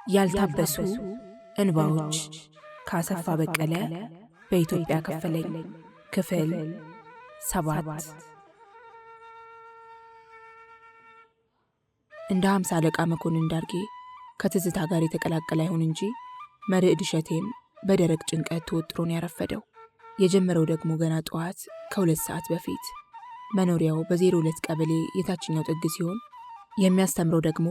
ያልታበሱ እንባዎች ከአሰፋ በቀለ በኢትዮጵያ ከፈለኝ ክፍል 7። እንደ 50 አለቃ መኮንን ዳርጌ ከትዝታ ጋር የተቀላቀለ አይሆን እንጂ መርዕድ እሸቴም በደረቅ ጭንቀት ተወጥሮን ያረፈደው። የጀመረው ደግሞ ገና ጠዋት ከ2 ሰዓት በፊት። መኖሪያው በ02 ቀበሌ የታችኛው ጥግ ሲሆን የሚያስተምረው ደግሞ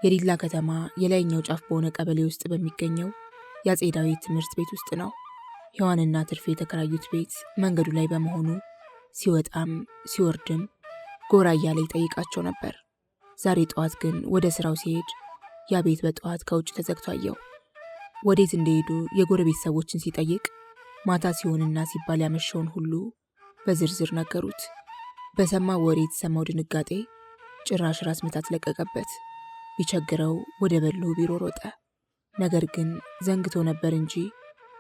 የዲላ ከተማ የላይኛው ጫፍ በሆነ ቀበሌ ውስጥ በሚገኘው የአፄ ዳዊት ትምህርት ቤት ውስጥ ነው። ሔዋንና ትርፌ የተከራዩት ቤት መንገዱ ላይ በመሆኑ ሲወጣም ሲወርድም ጎራ እያለ ይጠይቃቸው ነበር። ዛሬ ጠዋት ግን ወደ ስራው ሲሄድ ያ ቤት በጠዋት ከውጭ ተዘግቶ አየው። ወዴት እንደሄዱ የጎረቤት ሰዎችን ሲጠይቅ ማታ ሲሆንና ሲባል ያመሸውን ሁሉ በዝርዝር ነገሩት። በሰማው ወሬ የተሰማው ድንጋጤ ጭራሽ ራስ ምታት ለቀቀበት። ቢቸግረው ወደ በሉ ቢሮ ሮጠ። ነገር ግን ዘንግቶ ነበር እንጂ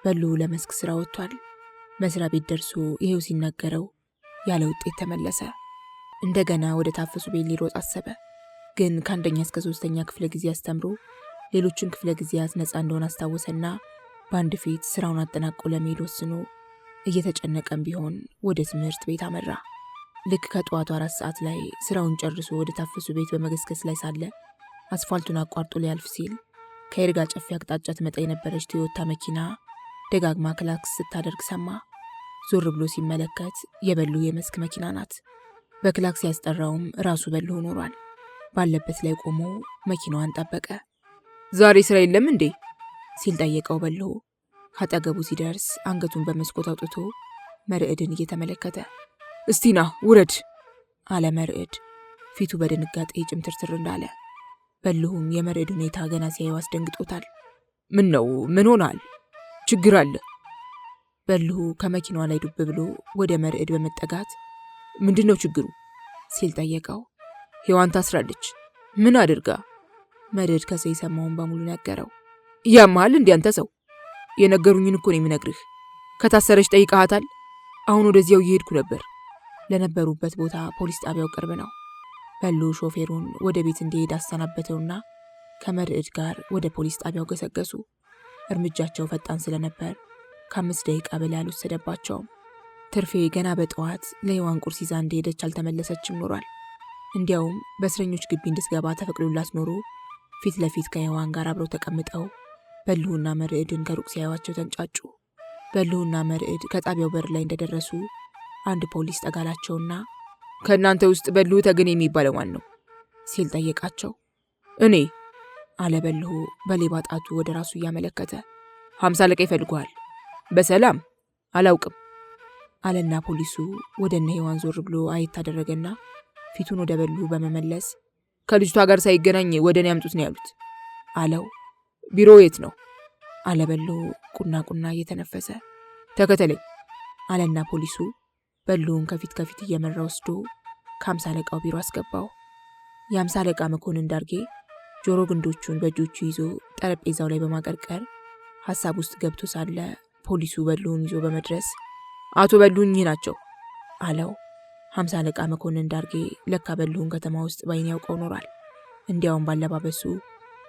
በሉ ለመስክ ስራ ወጥቷል። መስሪያ ቤት ደርሶ ይሄው ሲነገረው ያለ ውጤት ተመለሰ። እንደገና ወደ ታፈሱ ቤት ሊሮጥ አሰበ። ግን ከአንደኛ እስከ 3ኛ ክፍለ ጊዜ አስተምሮ ሌሎችን ክፍለ ጊዜያት ነፃ እንደሆነ አስታወሰና በአንድ ፊት ስራውን አጠናቆ ለመሄድ ወስኖ እየተጨነቀም ቢሆን ወደ ትምህርት ቤት አመራ። ልክ ከጠዋቱ 4 ሰዓት ላይ ስራውን ጨርሶ ወደ ታፈሱ ቤት በመገስገስ ላይ ሳለ አስፋልቱን አቋርጦ ሊያልፍ ሲል ከይርጋ ጨፌ አቅጣጫ ትመጣ የነበረች ቶዮታ መኪና ደጋግማ ክላክስ ስታደርግ ሰማ። ዞር ብሎ ሲመለከት የበሉ የመስክ መኪና ናት። በክላክስ ያስጠራውም ራሱ በሉ ኖሯል። ባለበት ላይ ቆሞ መኪናዋን ጠበቀ። ዛሬ ስራ የለም እንዴ ሲል ጠየቀው በሉ። ካጠገቡ ሲደርስ አንገቱን በመስኮት አውጥቶ መርዕድን እየተመለከተ እስቲና ውረድ አለ። መርዕድ ፊቱ በድንጋጤ ጭምትርትር እንዳለ። በሉም የመርዕድ ሁኔታ ገና ሲያየው አስደንግጦታል። ምን ነው? ምን ሆናል? ችግር አለ? በሉ ከመኪናዋ ላይ ዱብ ብሎ ወደ መርዕድ በመጠጋት ምንድነው ችግሩ ሲል ጠየቀው። ሔዋን ታስራለች። ምን አድርጋ? መርዕድ ከሰው የሰማውን በሙሉ ነገረው። ያማል እንዴ አንተ ሰው? የነገሩኝን እኮ ነው የምነግርህ። ከታሰረች ጠይቀሃታል? አሁን ወደዚያው እየሄድኩ ነበር። ለነበሩበት ቦታ ፖሊስ ጣቢያው ቅርብ ነው። በሉ ሾፌሩን ወደ ቤት እንዲሄድ አሰናበተውና ከመርዕድ ጋር ወደ ፖሊስ ጣቢያው ገሰገሱ። እርምጃቸው ፈጣን ስለነበር ከ5 ደቂቃ በላይ አልወሰደባቸውም። ትርፌ ገና በጠዋት ለሔዋን ቁርስ ይዛ እንደሄደች አልተመለሰችም ኖሯል። እንዲያውም በእስረኞች ግቢ እንድትገባ ተፈቅዶላት ኖሮ ፊት ለፊት ከሔዋን ጋር አብረው ተቀምጠው በሉና መርዕድን ከሩቅ ሲያዩዋቸው ተንጫጩ። በሉና መርዕድ ከጣቢያው በር ላይ እንደደረሱ አንድ ፖሊስ ጠጋላቸውና ከእናንተ ውስጥ በሉ ተገኔ የሚባለው ማን ነው ሲል ጠየቃቸው። እኔ አለ በሉ በሌባ ጣቱ ወደ ራሱ እያመለከተ። 50 አለቃ ይፈልጉሃል። በሰላም አላውቅም አለና ፖሊሱ ወደ እነ ሔዋን ዞር ብሎ አየት አደረገና ፊቱን ወደ በሉ በመመለስ ከልጅቷ ጋር ሳይገናኝ ወደ እኔ ያምጡት ነው ያሉት አለው። ቢሮ የት ነው አለ በሉ ቁና ቁና እየተነፈሰ። ተከተለኝ አለና ፖሊሱ በሉን ከፊት ከፊት እየመራ ወስዶ ከ50 አለቃው ቢሮ አስገባው። የ50 አለቃ መኮንን ዳርጌ ጆሮ ግንዶቹን በእጆቹ ይዞ ጠረጴዛው ላይ በማቀርቀር ሐሳብ ውስጥ ገብቶ ሳለ ፖሊሱ በሉን ይዞ በመድረስ አቶ በሉን ይህ ናቸው አለው። 50 አለቃ መኮንን ዳርጌ ለካ በሉን ከተማ ውስጥ ባይን ያውቀው ኖሯል። እንዲያውም ባለባበሱ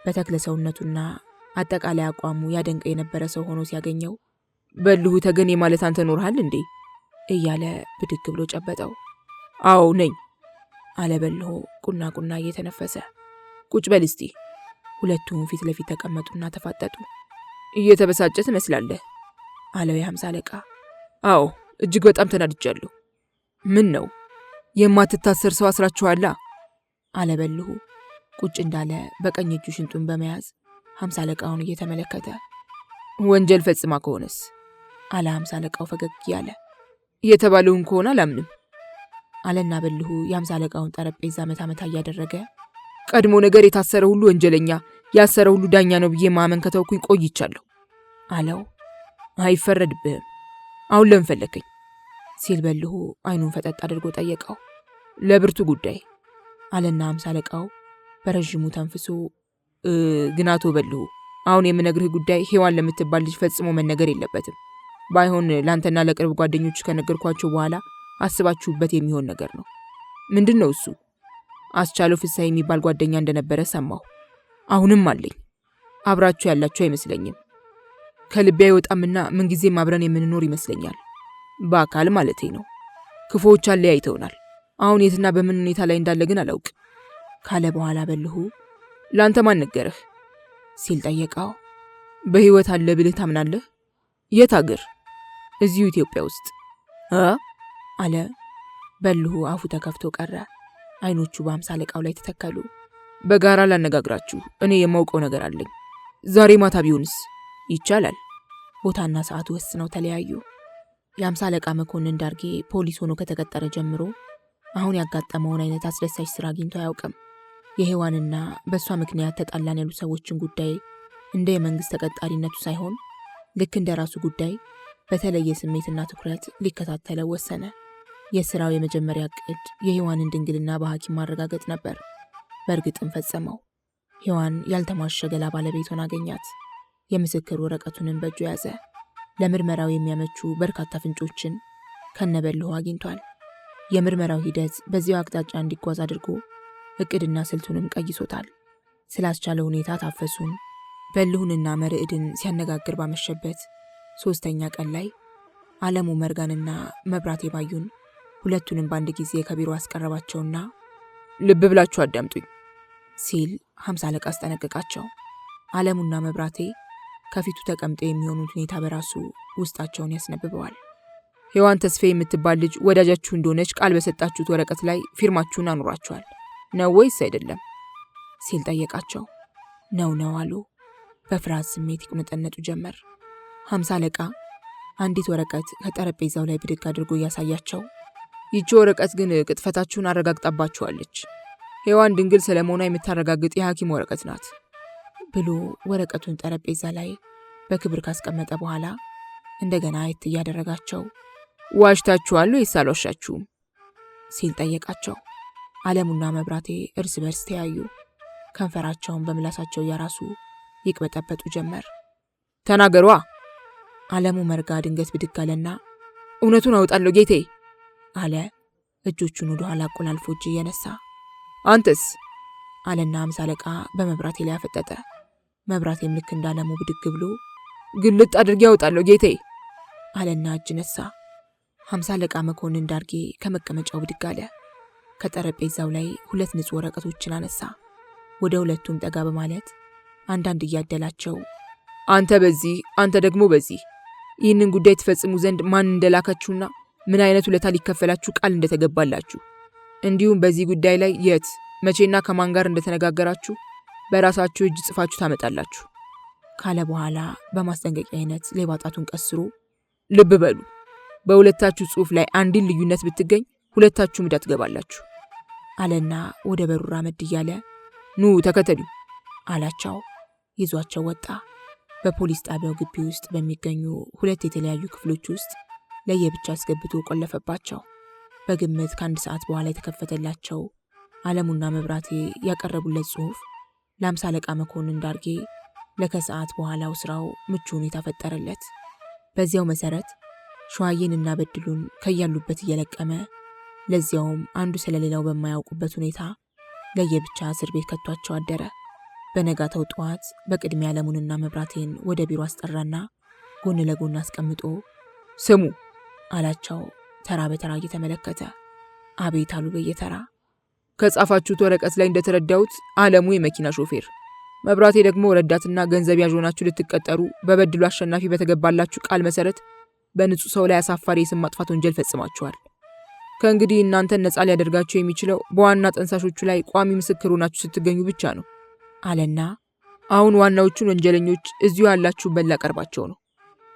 በተክለ ሰውነቱና አጠቃላይ አቋሙ ያደንቀ የነበረ ሰው ሆኖ ሲያገኘው በሉ ተገኔ ማለት አንተ ኖርሃል እንዴ እያለ ብድግ ብሎ ጨበጠው። አዎ ነኝ አለ በሉ ቁና ቁና እየተነፈሰ። ቁጭ በል እስቲ። ሁለቱም ፊት ለፊት ተቀመጡና ተፋጠጡ። እየተበሳጨ ትመስላለህ አለው የ50 አለቃ። አዎ እጅግ በጣም ተናድጃለሁ። ምን ነው? የማትታሰር ሰው አስራችኋላ አለ በሉ ቁጭ እንዳለ በቀኝ እጁ ሽንጡን በመያዝ 50 አለቃውን እየተመለከተ። ወንጀል ፈጽማ ከሆነስ አለ 50 አለቃው ፈገግ ያለ። የተባለውን ከሆነ አላምንም አለና በልሁ የ50 አለቃውን ጠረጴዛ መታ መታ እያደረገ ቀድሞ ነገር የታሰረ ሁሉ ወንጀለኛ ያሰረ ሁሉ ዳኛ ነው ብዬ ማመን ከተውኩኝ ቆይቻለሁ አለው። አይፈረድብህም። አሁን ለምን ፈለከኝ ሲል በልሁ አይኑን ፈጠጥ አድርጎ ጠየቀው። ለብርቱ ጉዳይ አለና 50 አለቃው በረዥሙ ተንፍሶ ግን አቶ በልሁ አሁን የምነግርህ ጉዳይ ሔዋን ለምትባል ልጅ ፈጽሞ መነገር የለበትም። ባይሆን ላንተና ለቅርብ ጓደኞች ከነገርኳቸው በኋላ አስባችሁበት የሚሆን ነገር ነው። ምንድነው እሱ? አስቻለው ፍሳይ የሚባል ጓደኛ እንደነበረ ሰማሁ። አሁንም አለኝ አብራችሁ ያላችሁ አይመስለኝም። ከልቤ አይወጣምና ምንጊዜም አብረን የምንኖር ይመስለኛል። በአካል ማለቴ ነው። ክፉዎች አለያይተውናል። አሁን የትና በምን ሁኔታ ላይ እንዳለ ግን አላውቅ ካለ በኋላ በልሁ ላንተ ማን ነገረህ ሲል ጠየቀው። በህይወት አለ ብለህ ታምናለህ? የት አገር? እዚሁ ኢትዮጵያ ውስጥ አለ በልሁ። አፉ ተከፍቶ ቀረ። አይኖቹ በአምሳ አለቃው ላይ ተተከሉ። በጋራ ላነጋግራችሁ፣ እኔ የማውቀው ነገር አለኝ። ዛሬ ማታ ቢሆንስ? ይቻላል። ቦታና ሰዓቱ ወስነው ተለያዩ። የአምሳ አለቃ መኮንን ዳርጌ ፖሊስ ሆኖ ከተቀጠረ ጀምሮ አሁን ያጋጠመውን አይነት አስደሳች ስራ አግኝቶ አያውቅም። የሔዋንና በእሷ ምክንያት ተጣላን ያሉ ሰዎችን ጉዳይ እንደ የመንግስት ተቀጣሪነቱ ሳይሆን ልክ እንደ ራሱ ጉዳይ በተለየ ስሜትና ትኩረት ሊከታተለው ወሰነ። የስራው የመጀመሪያ እቅድ የሔዋንን ድንግልና በሐኪም ማረጋገጥ ነበር። በእርግጥም ፈጸመው። ሔዋን ያልተሟሸ ገላ ባለቤቷን አገኛት። የምስክር ወረቀቱንም በእጁ ያዘ። ለምርመራው የሚያመቹ በርካታ ፍንጮችን ከነበልሁ አግኝቷል። የምርመራው ሂደት በዚያው አቅጣጫ እንዲጓዝ አድርጎ እቅድና ስልቱንም ቀይሶታል። ስላስቻለ ሁኔታ ታፈሱን በልሁንና መርዕድን ሲያነጋግር ባመሸበት 3ኛ ቀን ላይ አለሙ መርጋንና መብራቴ ባዩን ሁለቱንም በአንድ ጊዜ ከቢሮ አስቀረባቸውና ልብ ብላችሁ አዳምጡኝ ሲል 50 አለቃ አስጠነቀቃቸው። አለሙና መብራቴ ከፊቱ ተቀምጠው የሚሆኑት ሁኔታ በራሱ ውስጣቸውን ያስነብበዋል። ሔዋን ተስፋ የምትባል ልጅ ወዳጃችሁ እንደሆነች ቃል በሰጣችሁት ወረቀት ላይ ፊርማችሁን አኑራችኋል ነው ወይስ አይደለም ሲል ጠየቃቸው። ነው አሉ። በፍርሃት ስሜት ይቁነጠነጡ ጀመር። 50 አለቃ አንዲት ወረቀት ከጠረጴዛው ላይ ብድግ አድርጎ እያሳያቸው ይቺ ወረቀት ግን ቅጥፈታችሁን አረጋግጣባችኋለች። ሔዋን ድንግል ስለመሆኗ የምታረጋግጥ የሐኪም ወረቀት ናት ብሎ ወረቀቱን ጠረጴዛ ላይ በክብር ካስቀመጠ በኋላ እንደገና አየት እያደረጋቸው ዋሽታችኋል ወይስ አልዋሻችሁም ሲል ጠየቃቸው። አለሙና መብራቴ እርስ በርስ ተያዩ። ከንፈራቸውን በምላሳቸው እያራሱ ይቅበጠበጡ ጀመር። ተናገሯ! አለሙ መርጋ ድንገት ብድግ አለና እውነቱን አውጣለሁ ጌቴ አለ። እጆቹን ወደ ኋላ አቆላልፎ እጅ እየነሳ አንተስ አለና 50 አለቃ በመብራቴ ላይ አፈጠጠ። መብራቴም ልክ እንዳለሙ ብድግ ብሎ ግልጥ አድርጌ አውጣለሁ ጌቴ አለና እጅ ነሳ። 50 አለቃ መኮንን ዳርጌ ከመቀመጫው ብድግ አለ። ከጠረጴዛው ላይ 2 ንጹህ ወረቀቶችን አነሳ። ወደ ሁለቱም ጠጋ በማለት አንዳንድ እያደላቸው አንተ በዚህ አንተ ደግሞ በዚህ ይህንን ጉዳይ ትፈጽሙ ዘንድ ማን እንደላካችሁና ምን አይነት ውለታ ሊከፈላችሁ ቃል እንደተገባላችሁ እንዲሁም በዚህ ጉዳይ ላይ የት መቼና ከማን ጋር እንደተነጋገራችሁ በራሳችሁ እጅ ጽፋችሁ ታመጣላችሁ ካለ በኋላ በማስጠንቀቂያ አይነት ሌባ ጣቱን ቀስሮ ልብ በሉ፣ በሁለታችሁ ጽሑፍ ላይ አንድን ልዩነት ብትገኝ ሁለታችሁም ዕዳ ትገባላችሁ አለና ወደ በሩ ራመድ እያለ ኑ ተከተሉ አላቸው። ይዟቸው ወጣ። በፖሊስ ጣቢያው ግቢ ውስጥ በሚገኙ 2 የተለያዩ ክፍሎች ውስጥ ለየብቻ አስገብቶ ቆለፈባቸው። በግምት ከ1 ሰዓት በኋላ የተከፈተላቸው አለሙና መብራቴ ያቀረቡለት ጽሑፍ ለ50 አለቃ መኮንን ዳርጌ ለከሰዓት በኋላው ስራው ምቹ ሁኔታ ፈጠረለት። በዚያው መሰረት ሸዋዬንና በድሉን ከያሉበት እየለቀመ ለዚያውም አንዱ ስለሌላው በማያውቁበት ሁኔታ ለየብቻ እስር ቤት ከቷቸው አደረ። በነጋታው ጠዋት በቅድሚያ አለሙንና መብራቴን ወደ ቢሮ አስጠራና ጎን ለጎን አስቀምጦ ስሙ አላቸው። ተራ በተራ እየተመለከተ አቤት አሉ በየተራ። ከጻፋችሁት ወረቀት ላይ እንደተረዳሁት አለሙ የመኪና ሾፌር፣ መብራቴ ደግሞ ረዳትና ገንዘብ ያዥ ሆናችሁ ልትቀጠሩ በበድሉ አሸናፊ በተገባላችሁ ቃል መሰረት በንጹህ ሰው ላይ አሳፋሪ የስም ማጥፋት ወንጀል ፈጽማችኋል። ከእንግዲህ እናንተን ነጻ ሊያደርጋችሁ የሚችለው በዋና ጠንሳሾቹ ላይ ቋሚ ምስክር ሆናችሁ ስትገኙ ብቻ ነው አለና አሁን ዋናዎቹን ወንጀለኞች እዚሁ ያላችሁበት ላቀርባቸው ነው።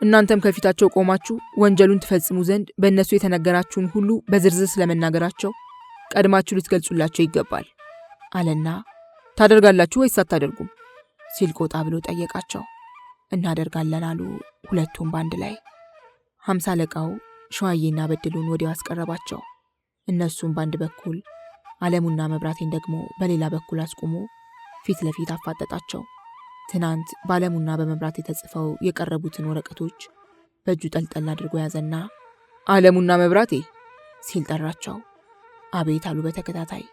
እናንተም ከፊታቸው ቆማችሁ ወንጀሉን ትፈጽሙ ዘንድ በእነሱ የተነገራችሁን ሁሉ በዝርዝር ስለመናገራቸው ቀድማችሁ ልትገልጹላቸው ይገባል አለና ታደርጋላችሁ ወይስ አታደርጉም ሲል ቆጣ ብሎ ጠየቃቸው። እናደርጋለን አሉ ሁለቱም ባንድ ላይ። 50 አለቃው ሸዋዬና በድሉን ወዲያው አስቀረባቸው። እነሱም ባንድ በኩል አለሙና መብራቴን ደግሞ በሌላ በኩል አስቆሞ ፊት ለፊት አፋጠጣቸው። ትናንት በአለሙና በመብራቴ ተጽፈው የቀረቡትን ወረቀቶች በእጁ ጠልጠል አድርጎ ያዘና አለሙና መብራቴ ሲል ጠራቸው። አቤት አሉ በተከታታይ።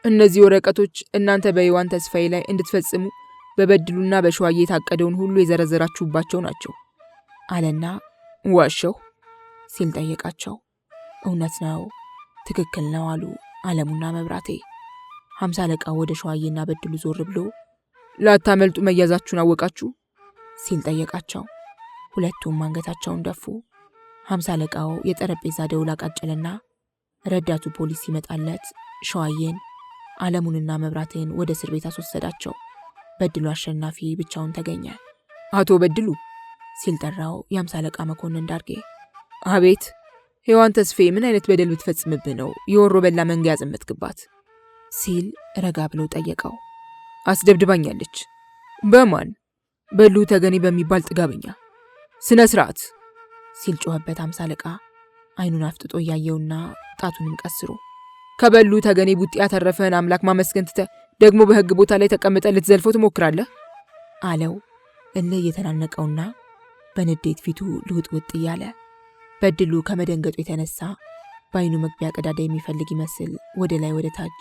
እነዚህ ወረቀቶች እናንተ በሔዋን ተስፋዬ ላይ እንድትፈጽሙ በበድሉና በሸዋዬ የታቀደውን ሁሉ የዘረዘራችሁባቸው ናቸው አለና ዋሸሁ ሲል ጠየቃቸው። እውነት ነው፣ ትክክል ነው አሉ አለሙና መብራቴ። 50 አለቃው ወደ ሸዋዬና በድሉ ዞር ብሎ ላታመልጡ መያዛችሁን አወቃችሁ ሲል ጠየቃቸው። ሁለቱም አንገታቸውን ደፉ። 50 አለቃው የጠረጴዛ ደውል አቃጨለና ረዳቱ ፖሊስ ሲመጣለት ሸዋዬን አለሙንና መብራቴን ወደ እስር ቤት አስወሰዳቸው። በድሉ አሸናፊ ብቻውን ተገኘ። አቶ በድሉ ሲል ጠራው የ50 አለቃ መኮንን ዳርጌ። አቤት። ሔዋን ተስፋዬ ምን አይነት በደል ብትፈጽምብህ ነው የወሮ በላ መንጋ ያዘመትክባት ሲል ረጋ ብሎ ጠየቀው። አስደብድባኛለች። በማን? በሉ ተገኔ በሚባል ጥጋበኛ። ስነ ስርዓት ሲል ጮኸበት 50 አለቃ አይኑን አፍጥጦ እያየውና ጣቱንም ቀስሮ። ከበሉ ተገኔ ቡጤ ያተረፈህን አምላክ ማመስገን ትተህ ደግሞ በህግ ቦታ ላይ ተቀምጠ ልትዘልፈው ትሞክራለህ አለው እልህ እየተናነቀውና በንዴት ፊቱ ልውጥውጥ እያለ። በድሉ ከመደንገጡ የተነሳ በአይኑ መግቢያ ቀዳዳ የሚፈልግ ይመስል ወደ ላይ ወደ ታች፣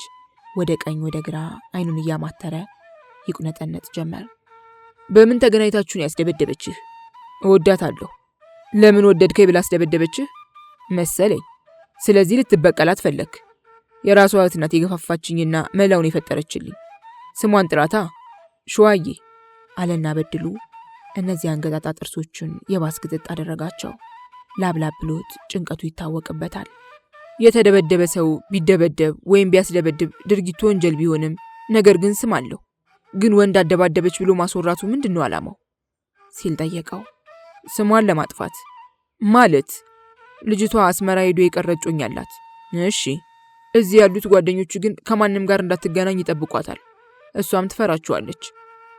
ወደ ቀኝ ወደ ግራ አይኑን እያማተረ ይቁነጠነጥ ጀመር። በምን ተገናኝታችሁን ያስደበደበችህ? እወዳታለሁ። ለምን ወደድከኝ ብላ አስደበደበችህ መሰለኝ። ስለዚህ ልትበቀላት ፈለክ። የራሷ እህት ናት የገፋፋችኝና መላውን የፈጠረችልኝ። ስሟን ጥራታ። ሸዋዬ አለና በድሉ እነዚህ አንገጣጣ ጥርሶቹን የባስ ግጥጥ አደረጋቸው። ላብላብ ብሎት ጭንቀቱ ይታወቅበታል። የተደበደበ ሰው ቢደበደብ ወይም ቢያስደበድብ ድርጊቱ ወንጀል ቢሆንም ነገር ግን ስም አለው። ግን ወንድ አደባደበች ብሎ ማስወራቱ ምንድነው ዓላማው ሲል ጠየቀው። ስሟን ለማጥፋት ማለት። ልጅቷ አስመራ ሄዶ የቀረጮኝ አላት። እሺ። እዚህ ያሉት ጓደኞቹ ግን ከማንም ጋር እንዳትገናኝ ይጠብቋታል። እሷም ትፈራቸዋለች።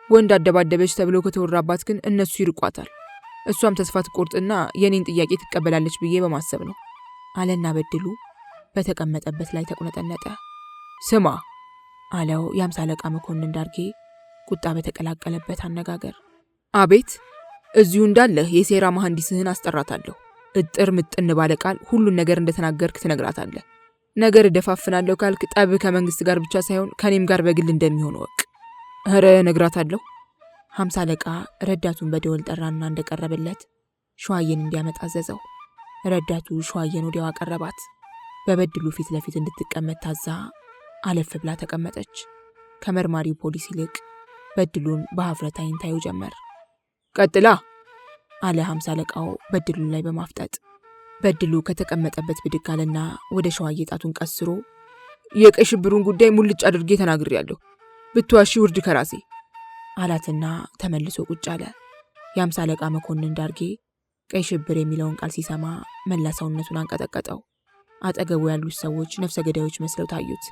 ወንድ አደባደበች ተብለው ከተወራባት ግን እነሱ ይርቋታል። እሷም ተስፋ ትቆርጥና የኔን ጥያቄ ትቀበላለች ብዬ በማሰብ ነው አለና በድሉ በተቀመጠበት ላይ ተቁነጠነጠ። ስማ አለው የ50 አለቃ መኮንን ዳርጌ ቁጣ በተቀላቀለበት አነጋገር። አቤት። እዚሁ እንዳለህ የሴራ መሐንዲስህን አስጠራታለሁ። እጥር ምጥን ባለ ቃል ሁሉን ነገር እንደተናገርክ ትነግራታለህ። ነገር እደፋፍናለሁ ካልክ ጠብ ከመንግስት ጋር ብቻ ሳይሆን ከኔም ጋር በግል እንደሚሆን ወቅ። ኧረ ነግራታለሁ። 50 አለቃ ረዳቱን በደወል ጠራና እንደቀረበለት ሸዋዬን እንዲያመጣ አዘዘው። ረዳቱ ሸዋዬን ወዲያው አቀረባት። በበድሉ ፊት ለፊት እንድትቀመጥ ታዛ አለፍ ብላ ተቀመጠች። ከመርማሪው ፖሊስ ይልቅ በድሉን በሀፍረት አይን ታዩ ጀመር። ቀጥላ አለ 50 አለቃው በድሉ ላይ በማፍጠጥ። በድሉ ከተቀመጠበት ብድግ አለና ወደ ሸዋዬ ጣቱን ቀስሮ የቀይ ሽብሩን ጉዳይ ሙልጭ አድርጌ ተናግሬያለሁ፣ ብትዋሺ ውርድ ከራሴ አላትና ተመልሶ ቁጭ አለ። የ50 አለቃ መኮንን ዳርጌ ቀይ ሽብር የሚለውን ቃል ሲሰማ መላ ሰውነቱን አንቀጠቀጠው። አጠገቡ ያሉት ሰዎች ነፍሰ ገዳዮች መስለው ታዩት።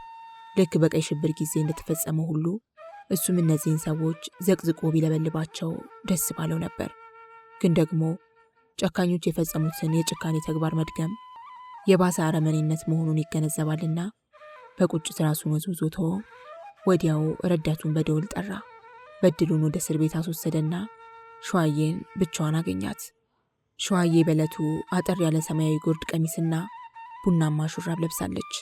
ልክ በቀይ ሽብር ጊዜ እንደተፈጸመው ሁሉ እሱም እነዚህን ሰዎች ዘቅዝቆ ቢለበልባቸው ደስ ባለው ነበር። ግን ደግሞ ጨካኞች የፈጸሙትን የጭካኔ ተግባር መድገም የባሰ አረመኔነት መሆኑን ይገነዘባልና በቁጭት ራሱን ወዝውዞ ወዲያው ረዳቱን በደውል ጠራ። በድሉን ወደ እስር ቤት አስወሰደና ሸዋዬን ብቻዋን አገኛት። ሸዋዬ በዕለቱ አጠር ያለ ሰማያዊ ጉርድ ቀሚስና ቡናማ ሹራብ ለብሳለች።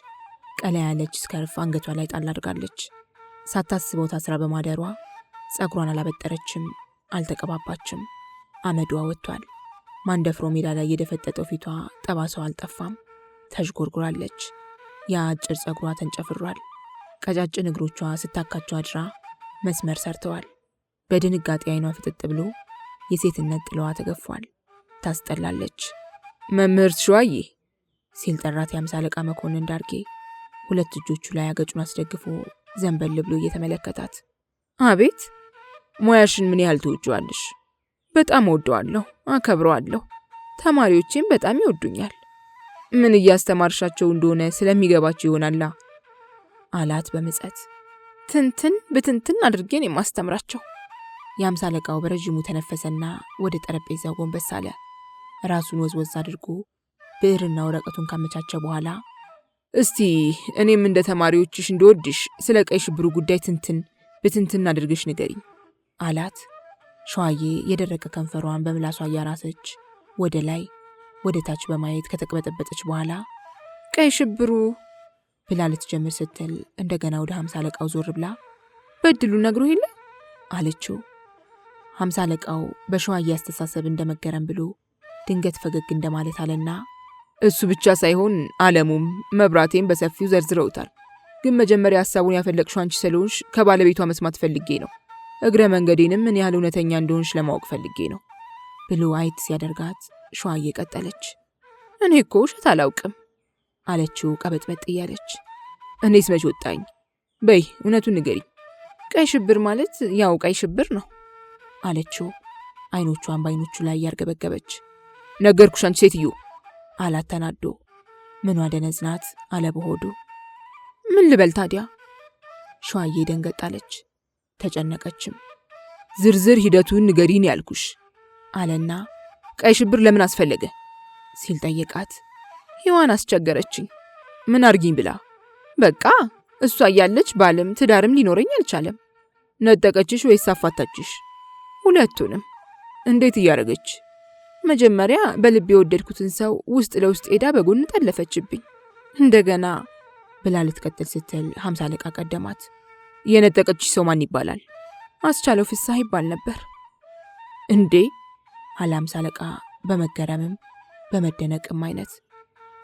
ቀላ ያለች ስካርፍ አንገቷ ላይ ጣል አድርጋለች። ሳታስበው ታስራ በማደሯ ጸጉሯን አላበጠረችም፣ አልተቀባባችም። አመዷ ወጥቷል። ማንደፍሮ ሜዳ ላይ የደፈጠጠው ፊቷ ጠባሳው አልጠፋም። ተዥጎርጉራለች። ያ አጭር ጸጉሯ ተንጨፍሯል። ቀጫጭን እግሮቿ ስታካቸው አድራ መስመር ሰርተዋል። በድንጋጤ አይኗ ፍጥጥ ብሎ የሴትነት ጥለዋ ተገፏል። ታስጠላለች። መምህርት ሸዋዬ ሲል ጠራት የ50 አለቃ መኮንን ዳርጌ ሁለት እጆቹ ላይ አገጩን አስደግፎ ዘንበል ብሎ እየተመለከታት። አቤት። ሙያሽን ምን ያህል ትወጂዋለሽ? በጣም ወደዋለሁ፣ አከብረዋለሁ። ተማሪዎቼም በጣም ይወዱኛል። ምን እያስተማርሻቸው እንደሆነ ስለሚገባቸው ይሆናላ አላት በምጸት። ትንትን ብትንትን አድርጌን የማስተምራቸው። የ50 አለቃው በረዥሙ ተነፈሰና ወደ ጠረጴዛው ጎንበስ አለ። ራሱን ወዝወዝ አድርጎ ብዕርና ወረቀቱን ካመቻቸ በኋላ እስቲ እኔም እንደ ተማሪዎችሽ እንደወድሽ ስለ ቀይ ሽብሩ ጉዳይ ትንትን ብትንትን አድርገሽ ንገሪኝ አላት። ሸዋዬ የደረቀ ከንፈሯን በምላሷ እያራሰች ወደ ላይ ወደ ታች በማየት ከተቅበጠበጠች በኋላ ቀይ ሽብሩ ብላ ልትጀምር ስትል እንደገና ወደ 50 አለቃው ዞር ብላ በድሉ ነግሮ የለ አለችው። 50 አለቃው በሸዋዬ አስተሳሰብ እንደመገረም ብሎ ድንገት ፈገግ እንደማለት አለና እሱ ብቻ ሳይሆን ዓለሙም መብራቴም በሰፊው ዘርዝረውታል። ግን መጀመሪያ ሐሳቡን ያፈለቅሽው አንቺ ስለሆንሽ ከባለቤቷ መስማት ፈልጌ ነው። እግረ መንገዴንም ምን ያህል እውነተኛ እንደሆንሽ ለማወቅ ፈልጌ ነው ብሎ አይት ሲያደርጋት ሸዋዬ ቀጠለች። እኔ እኮ ውሸት አላውቅም አለችው ቀበጥበጥ እያለች። እኔስ መች ወጣኝ? በይ እውነቱን ንገሪኝ። ቀይ ሽብር ማለት ያው ቀይ ሽብር ነው አለችው አይኖቿን በአይኖቹ ላይ ያርገበገበች። ነገርኩሽ አንቺ ሴትዮ አላት ተናዶ። ምኗ ደነዝናት አለ በሆዱ። ምን ልበል ታዲያ? ሸዋዬ ደንገጣለች፣ ተጨነቀችም። ዝርዝር ሂደቱን ንገሪን ያልኩሽ አለና ቀይ ሽብር ለምን አስፈለገ ሲል ጠየቃት። ሔዋን አስቸገረችኝ። ምን አርጊኝ ብላ? በቃ እሷ እያለች ባልም ትዳርም ሊኖረኝ አልቻለም። ነጠቀችሽ ወይስ አፋታችሽ? ሁለቱንም። እንዴት እያረገች? መጀመሪያ በልብ የወደድኩትን ሰው ውስጥ ለውስጥ ሄዳ በጎን ጠለፈችብኝ። እንደገና ብላ ልትቀጥል ስትል 50 አለቃ ቀደማት። የነጠቀችሽ ሰው ማን ይባላል? አስቻለው ፍስሐ ይባል ነበር። እንዴ አለ 50 አለቃ በመገረምም በመደነቅም አይነት።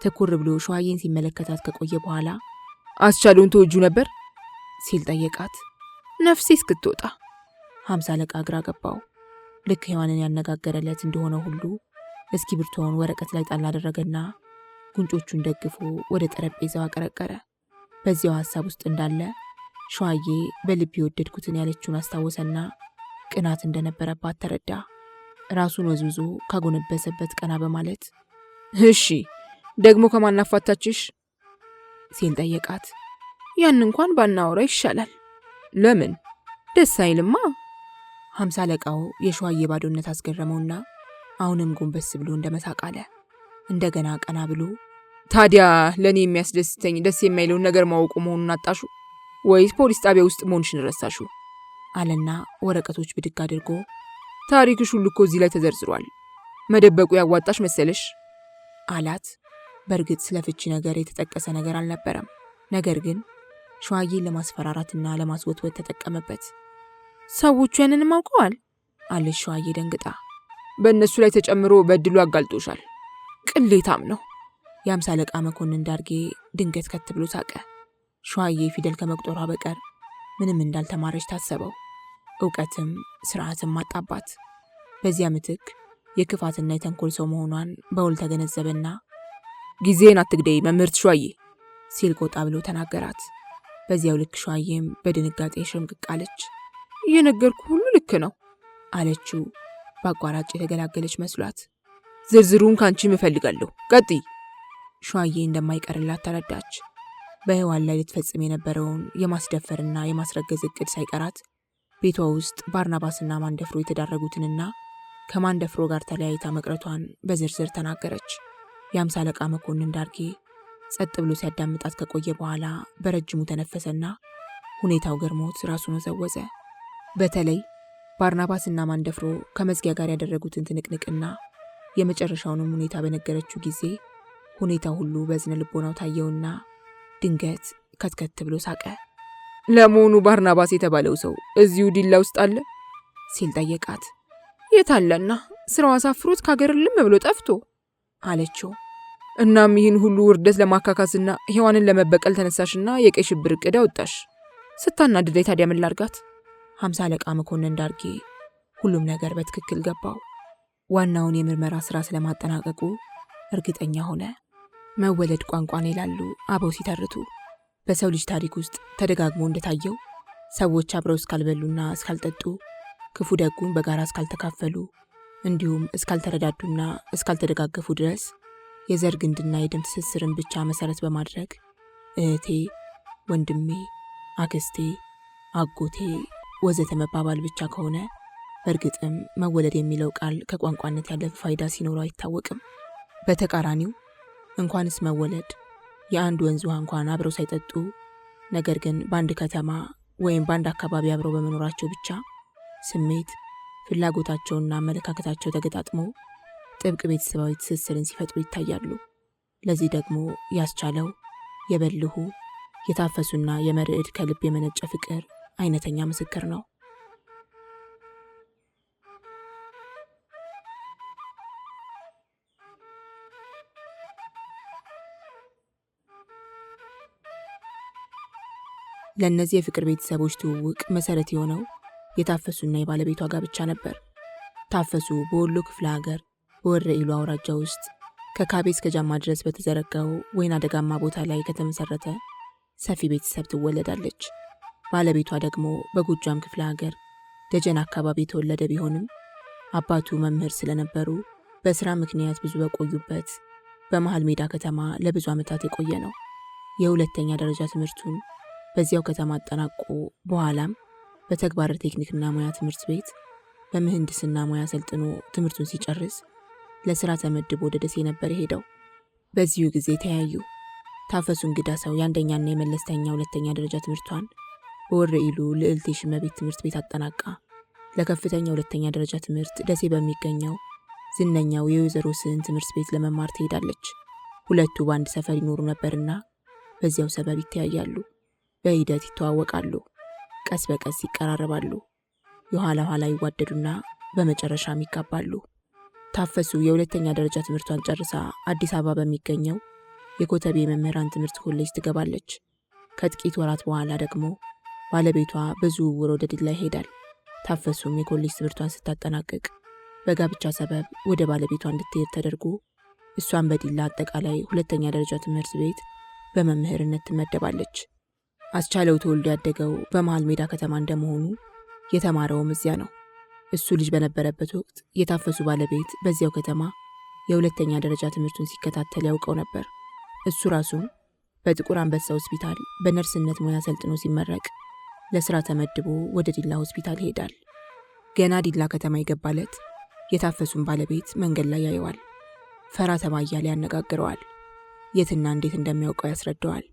ትኩር ብሎ ሸዋዬን ሲመለከታት ከቆየ በኋላ አስቻለውን ተወጁ ነበር ሲል ጠየቃት። ነፍሴ እስክትወጣ 50 አለቃ ግራ ገባው። ልክ ሔዋንን ያነጋገረለት እንደሆነ ሁሉ እስክሪብቶውን ወረቀት ላይ ጣል አደረገና ጉንጮቹን ደግፎ ወደ ጠረጴዛው አቀረቀረ። በዚያው ሐሳብ ውስጥ እንዳለ ሸዋዬ በልብ የወደድኩትን ያለችውን አስታወሰና ቅናት እንደነበረባት ተረዳ። ራሱን ወዝውዞ ካጎነበሰበት ቀና በማለት እሺ ደግሞ ከማን አፋታችሽ ሲል ጠየቃት። ያን እንኳን ባናወራ ይሻላል። ለምን? ደስ አይልማ። 50 አለቃው የሸዋዬ ባዶነት አስገረመውና አሁንም ጎንበስ ብሎ እንደመሳቅ አለ። እንደገና ቀና ብሎ ታዲያ ለኔ የሚያስደስተኝ ደስ የማይለውን ነገር ማወቁ መሆኑን አጣሹ ወይስ ፖሊስ ጣቢያ ውስጥ መሆንሽን ረሳሹ? አለና ወረቀቶች ብድግ አድርጎ ታሪክሽ ሁሉ እኮ እዚህ ላይ ተዘርዝሯል። መደበቁ ያዋጣሽ መሰለሽ አላት። በእርግጥ ስለ ፍቺ ነገር የተጠቀሰ ነገር አልነበረም። ነገር ግን ሸዋዬን ለማስፈራራትና ለማስወትወት ተጠቀመበት። ሰዎቹ ያንንም አውቀዋል አለች ሸዋዬ ደንግጣ። በእነሱ ላይ ተጨምሮ በእድሉ አጋልጦሻል። ቅሌታም ነው። የ50 አለቃ መኮንን ዳርጌ ድንገት ከት ብሎ ሳቀ። ሸዋዬ ፊደል ከመቁጠሯ በቀር ምንም እንዳልተማረች ታሰበው። ዕውቀትም ስርዓትም አጣባት። በዚያ ምትክ የክፋትና የተንኮል ሰው መሆኗን በውል ተገነዘበና ጊዜን አትግደይ መምህርት ሸዋዬ ሲል ቆጣ ብሎ ተናገራት። በዚያው ልክ ሸዋዬም በድንጋጤ ሽምቅቅ አለች። እየነገርኩ ሁሉ ልክ ነው አለችው በአቋራጭ የተገላገለች መስሏት። ዝርዝሩን ካንቺም እፈልጋለሁ፣ ቀጥይ። ሸዋዬ እንደማይቀርላት ተረዳች። በሔዋን ላይ ልትፈጽም የነበረውን የማስደፈርና የማስረገዝ እቅድ ሳይቀራት ቤቷ ውስጥ ባርናባስና ማንደፍሮ የተዳረጉትንና ከማንደፍሮ ጋር ተለያይታ መቅረቷን በዝርዝር ተናገረች። የ50 አለቃ መኮንን ዳርጌ ጸጥ ብሎ ሲያዳምጣት ከቆየ በኋላ በረጅሙ ተነፈሰና ሁኔታው ገርሞት ራሱን ወዘወዘ። በተለይ ባርናባስና ማንደፍሮ ከመዝጊያ ጋር ያደረጉትን ትንቅንቅና የመጨረሻውንም ሁኔታ በነገረችው ጊዜ ሁኔታው ሁሉ በዝነ ልቦናው ታየውና ድንገት ከትከት ብሎ ሳቀ። ለመሆኑ ባርናባስ የተባለው ሰው እዚሁ ዲላ ውስጥ አለ ሲል ጠየቃት። የታለና ስራው አሳፍሮት ከሀገር ልም ብሎ ጠፍቶ አለችው። እናም ይህን ሁሉ ውርደት ለማካካስና ሔዋንን ለመበቀል ተነሳሽና የቀይ ሽብር እቅድ አወጣሽ። ስታናድደኝ ታዲያ ምን ላርጋት? 50 አለቃ መኮንን ዳርጌ ሁሉም ነገር በትክክል ገባው። ዋናውን የምርመራ ስራ ስለማጠናቀቁ እርግጠኛ ሆነ። መወለድ ቋንቋን ይላሉ አበው ሲተርቱ። በሰው ልጅ ታሪክ ውስጥ ተደጋግሞ እንደታየው ሰዎች አብረው እስካልበሉና እስካልጠጡ፣ ክፉ ደጉን በጋራ እስካልተካፈሉ፣ እንዲሁም እስካልተረዳዱና እስካልተደጋገፉ ድረስ የዘር ግንድና የደም ትስስርን ብቻ መሰረት በማድረግ እህቴ፣ ወንድሜ፣ አክስቴ፣ አጎቴ ወዘተ መባባል ብቻ ከሆነ በእርግጥም መወለድ የሚለው ቃል ከቋንቋነት ያለፈ ፋይዳ ሲኖረው አይታወቅም። በተቃራኒው እንኳንስ መወለድ የአንድ ወንዝ ውሃ እንኳን አብረው ሳይጠጡ ነገር ግን በአንድ ከተማ ወይም በአንድ አካባቢ አብረው በመኖራቸው ብቻ ስሜት፣ ፍላጎታቸውና አመለካከታቸው ተገጣጥሞ ጥብቅ ቤተሰባዊ ትስስርን ሲፈጥሩ ይታያሉ። ለዚህ ደግሞ ያስቻለው የበልሁ የታፈሱና የመርዕድ ከልብ የመነጨ ፍቅር አይነተኛ ምስክር ነው። ለእነዚህ የፍቅር ቤተሰቦች ትውውቅ መሰረት የሆነው የታፈሱና የባለቤቷ ጋብቻ ነበር። ታፈሱ በወሎ ክፍለ ሀገር በወረኢሉ አውራጃ ውስጥ ከካቤ እስከ ጃማ ድረስ በተዘረጋው ወይና ደጋማ ቦታ ላይ ከተመሰረተ ሰፊ ቤተሰብ ትወለዳለች። ባለቤቷ ደግሞ በጎጃም ክፍለ ሀገር ደጀን አካባቢ የተወለደ ቢሆንም አባቱ መምህር ስለነበሩ በስራ ምክንያት ብዙ በቆዩበት በመሃል ሜዳ ከተማ ለብዙ ዓመታት የቆየ ነው። የሁለተኛ ደረጃ ትምህርቱን በዚያው ከተማ አጠናቆ በኋላም በተግባር ቴክኒክና ሙያ ትምህርት ቤት በምህንድስና ሙያ ሰልጥኖ ትምህርቱን ሲጨርስ ለስራ ተመድቦ ወደ ደሴ ነበር የሄደው። በዚሁ ጊዜ ተያዩ። ታፈሱ እንግዳ ሰው የአንደኛና የመለስተኛ ሁለተኛ ደረጃ ትምህርቷን በወረኢሉ ልዕልት የሽመቤት ትምህርት ቤት አጠናቃ ለከፍተኛ ሁለተኛ ደረጃ ትምህርት ደሴ በሚገኘው ዝነኛው የወይዘሮ ስህን ትምህርት ቤት ለመማር ትሄዳለች። ሁለቱ በአንድ ሰፈር ይኖሩ ነበርና በዚያው ሰበብ ይተያያሉ። በሂደት ይተዋወቃሉ። ቀስ በቀስ ይቀራረባሉ። የኋላ ኋላ ይዋደዱና በመጨረሻም ይጋባሉ። ታፈሱ የሁለተኛ ደረጃ ትምህርቷን ጨርሳ አዲስ አበባ በሚገኘው የኮተቤ መምህራን ትምህርት ኮሌጅ ትገባለች። ከጥቂት ወራት በኋላ ደግሞ ባለቤቷ በዝውውር ወደ ዲላ ይሄዳል። ታፈሱም የኮሌጅ ትምህርቷን ስታጠናቅቅ በጋብቻ ሰበብ ወደ ባለቤቷ እንድትሄድ ተደርጎ እሷን በዲላ አጠቃላይ ሁለተኛ ደረጃ ትምህርት ቤት በመምህርነት ትመደባለች። አስቻለው ተወልዶ ያደገው በመሃል ሜዳ ከተማ እንደመሆኑ የተማረውም እዚያ ነው። እሱ ልጅ በነበረበት ወቅት የታፈሱ ባለቤት በዚያው ከተማ የሁለተኛ ደረጃ ትምህርቱን ሲከታተል ያውቀው ነበር። እሱ ራሱም በጥቁር አንበሳ ሆስፒታል በነርስነት ሙያ ሰልጥኖ ሲመረቅ ለስራ ተመድቦ ወደ ዲላ ሆስፒታል ይሄዳል። ገና ዲላ ከተማ የገባለት የታፈሱን ባለቤት መንገድ ላይ ያየዋል። ፈራ ተባ እያለ ያነጋግረዋል። የትና እንዴት እንደሚያውቀው ያስረዳዋል።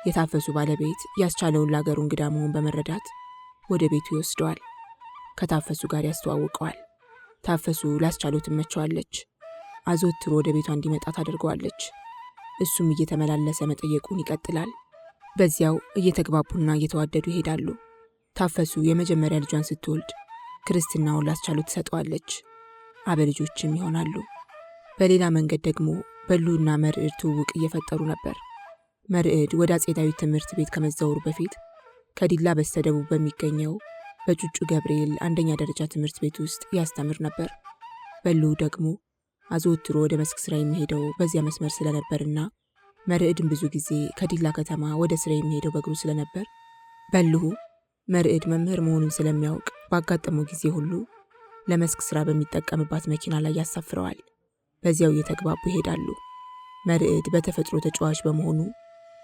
የታፈሱ ባለቤት ያስቻለውን ለአገሩ እንግዳ መሆን በመረዳት ወደ ቤቱ ይወስደዋል። ከታፈሱ ጋር ያስተዋውቀዋል። ታፈሱ ላስቻለው ትመቸዋለች። አዘወትሮ ወደ ቤቷ እንዲመጣ ታደርገዋለች። እሱም እየተመላለሰ መጠየቁን ይቀጥላል። በዚያው እየተግባቡና እየተዋደዱ ይሄዳሉ። ታፈሱ የመጀመሪያ ልጇን ስትወልድ ክርስትናውን ላስቻለው ትሰጠዋለች። አበልጆችም ይሆናሉ። በሌላ መንገድ ደግሞ በሉና መርዕድ ትውውቅ እየፈጠሩ ነበር። መርዕድ ወደ አጼ ዳዊት ትምህርት ቤት ከመዛወሩ በፊት ከዲላ በስተደቡብ በሚገኘው በጩጩ ገብርኤል አንደኛ ደረጃ ትምህርት ቤት ውስጥ ያስተምር ነበር። በሉ ደግሞ አዘወትሮ ወደ መስክ ስራ የሚሄደው በዚያ መስመር ስለነበርና መርዕድን ብዙ ጊዜ ከዲላ ከተማ ወደ ስራ የሚሄደው በእግሩ ስለነበር በልሁ መርዕድ መምህር መሆኑን ስለሚያውቅ ባጋጠመው ጊዜ ሁሉ ለመስክ ስራ በሚጠቀምባት መኪና ላይ ያሳፍረዋል። በዚያው እየተግባቡ ይሄዳሉ። መርዕድ በተፈጥሮ ተጫዋች በመሆኑ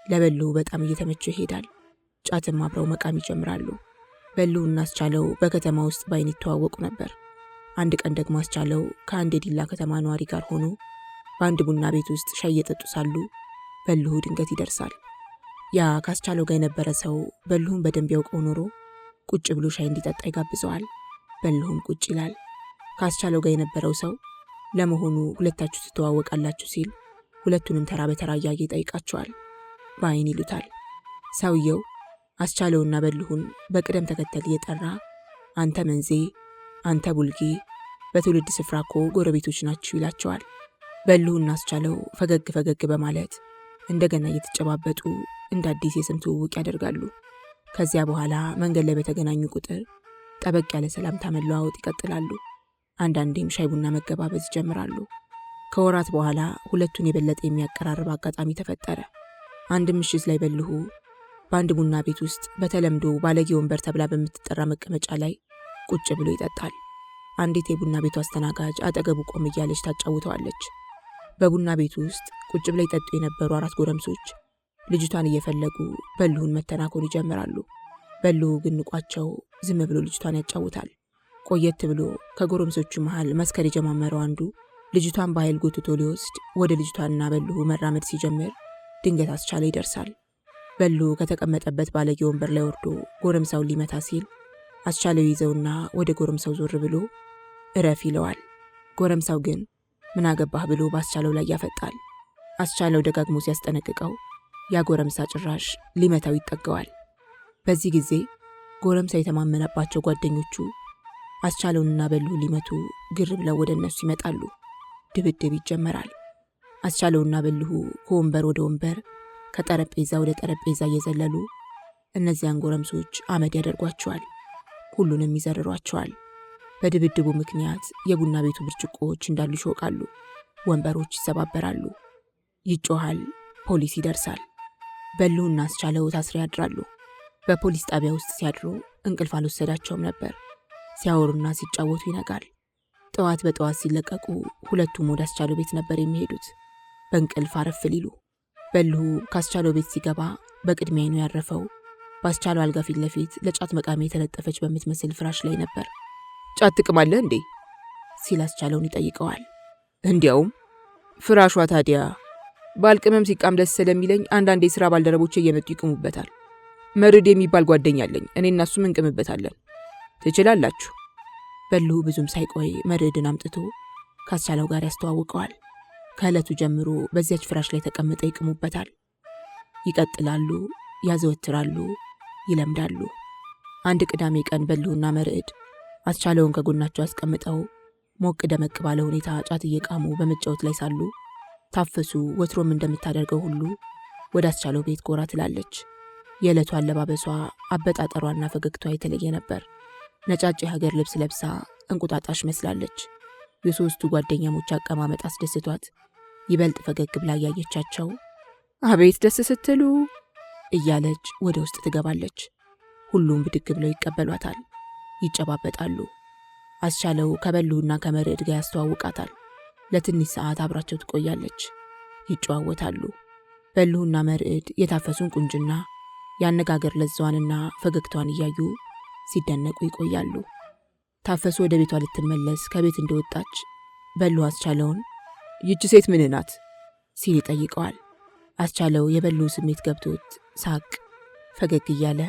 ለበልሁ በጣም እየተመቸው ይሄዳል። ጫትም አብረው መቃም ይጀምራሉ። በልሁና አስቻለው በከተማ ውስጥ በአይን ይተዋወቁ ነበር። አንድ ቀን ደግሞ አስቻለው ከአንድ የዲላ ከተማ ነዋሪ ጋር ሆኖ በአንድ ቡና ቤት ውስጥ ሻይ እየጠጡ ሳሉ በልሁ ድንገት ይደርሳል። ያ ካስቻለው ጋር የነበረ ሰው በልሁን በደንብ ያውቀው ኖሮ ቁጭ ብሎ ሻይ እንዲጠጣ ይጋብዘዋል። በልሁም ቁጭ ይላል። ካስቻለው ጋር የነበረው ሰው ለመሆኑ ሁለታችሁ ትተዋወቃላችሁ ሲል ሁለቱንም ተራ በተራ እያየ ይጠይቃቸዋል። በአይን ይሉታል። ሰውየው አስቻለውና በልሁን በቅደም ተከተል እየጠራ አንተ መንዜ፣ አንተ ቡልጌ፣ በትውልድ ስፍራ እኮ ጎረቤቶች ናችሁ ይላቸዋል። በልሁና አስቻለው ፈገግ ፈገግ በማለት እንደገና እየተጨባበጡ እንደ አዲስ የስም ትውውቅ ያደርጋሉ። ከዚያ በኋላ መንገድ ላይ በተገናኙ ቁጥር ጠበቅ ያለ ሰላምታ መለዋወጥ ይቀጥላሉ። አንዳንዴም ሻይ ቡና መገባበዝ ይጀምራሉ። ከወራት በኋላ ሁለቱን የበለጠ የሚያቀራርብ አጋጣሚ ተፈጠረ። አንድ ምሽት ላይ በልሁ በአንድ ቡና ቤት ውስጥ በተለምዶ ባለጌ ወንበር ተብላ በምትጠራ መቀመጫ ላይ ቁጭ ብሎ ይጠጣል። አንዲት የቡና ቤቱ አስተናጋጅ አጠገቡ ቆም እያለች ታጫውተዋለች። በቡና ቤቱ ውስጥ ቁጭ ብለው ይጠጡ የነበሩ 4 ጎረምሶች ልጅቷን እየፈለጉ በልሁን መተናኮል ይጀምራሉ። በልሁ ግን ንቋቸው ዝም ብሎ ልጅቷን ያጫውታል። ቆየት ብሎ ከጎረምሶቹ መሃል መስከር የጀማመረው አንዱ ልጅቷን በኃይል ጎትቶ ሊወስድ ወደ ልጅቷና በልሁ መራመድ ሲጀምር ድንገት አስቻለ ይደርሳል። በልሁ ከተቀመጠበት ባለጌ ወንበር ላይ ወርዶ ጎረምሳውን ሊመታ ሲል አስቻለው ይዘውና ወደ ጎረምሳው ዞር ብሎ እረፍ ይለዋል። ጎረምሳው ግን ምን አገባህ ብሎ በአስቻለው ላይ ያፈጣል። አስቻለው ደጋግሞ ሲያስጠነቅቀው ያ ጎረምሳ ጭራሽ ሊመታው ይጠገዋል። በዚህ ጊዜ ጎረምሳ የተማመነባቸው ጓደኞቹ አስቻለውንና በልሁ ሊመቱ ግር ብለው ወደ እነሱ ይመጣሉ። ድብድብ ይጀመራል። አስቻለውና በልሁ ከወንበር ወደ ወንበር ከጠረጴዛ ወደ ጠረጴዛ እየዘለሉ እነዚያን ጎረምሶች አመድ ያደርጓቸዋል። ሁሉንም ይዘርሯቸዋል። በድብድቡ ምክንያት የቡና ቤቱ ብርጭቆዎች እንዳሉ ይሾቃሉ። ወንበሮች ይሰባበራሉ። ይጮሃል። ፖሊስ ይደርሳል። በልሁና አስቻለው ታስረው ያድራሉ። በፖሊስ ጣቢያ ውስጥ ሲያድሩ እንቅልፍ አልወሰዳቸውም ነበር። ሲያወሩና ሲጫወቱ ይነጋል። ጠዋት በጠዋት ሲለቀቁ ሁለቱም ወደ አስቻለው ቤት ነበር የሚሄዱት፣ በእንቅልፍ አረፍ ሊሉ። በልሁ ከአስቻለው ቤት ሲገባ በቅድሚያ ነው ያረፈው። በአስቻለው አልጋ ፊት ለፊት ለጫት መቃሚያ የተለጠፈች በምትመስል ፍራሽ ላይ ነበር። ጫት ትቅማለህ እንዴ ሲል አስቻለውን ይጠይቀዋል። እንዲያውም ፍራሿ ታዲያ ባልቅመም ሲቃም ደስ ስለሚለኝ አንዳንድ የሥራ ባልደረቦች እየመጡ ይቅሙበታል። መርድ የሚባል ጓደኛ አለኝ። እኔና እሱም እንቅምበታለን። ትችላላችሁ። በልሁ ብዙም ሳይቆይ መርድን አምጥቶ ከአስቻለው ጋር ያስተዋውቀዋል። ከዕለቱ ጀምሮ በዚያች ፍራሽ ላይ ተቀምጠው ይቅሙበታል። ይቀጥላሉ፣ ያዘወትራሉ፣ ይለምዳሉ። አንድ ቅዳሜ ቀን በልሁና መርዕድ አስቻለውን ከጎናቸው አስቀምጠው ሞቅ ደመቅ ባለ ሁኔታ ጫት እየቃሙ በመጫወት ላይ ሳሉ ታፈሱ ወትሮም እንደምታደርገው ሁሉ ወደ አስቻለው ቤት ጎራ ትላለች። የዕለቱ አለባበሷ፣ አበጣጠሯና ፈገግቷ የተለየ ነበር። ነጫጭ የሀገር ልብስ ለብሳ እንቁጣጣሽ መስላለች። የሶስቱ ጓደኛሞች አቀማመጥ አስደስቷት ይበልጥ ፈገግ ብላ ያየቻቸው አቤት ደስ ስትሉ እያለች ወደ ውስጥ ትገባለች። ሁሉም ብድግ ብለው ይቀበሏታል፣ ይጨባበጣሉ። አስቻለው ከበልሁና ከመርዕድ ጋር ያስተዋውቃታል። ለትንሽ ሰዓት አብራቸው ትቆያለች፣ ይጨዋወታሉ። በልሁና መርዕድ የታፈሱን ቁንጅና፣ ያነጋገር ለዛዋንና ፈገግቷን እያዩ ሲደነቁ ይቆያሉ። ታፈሱ ወደ ቤቷ ልትመለስ ከቤት እንደወጣች በልሁ አስቻለውን ይህች ሴት ምን ናት ሲል ይጠይቀዋል። አስቻለው የበልሁ ስሜት ገብቶት ሳቅ ፈገግ እያለ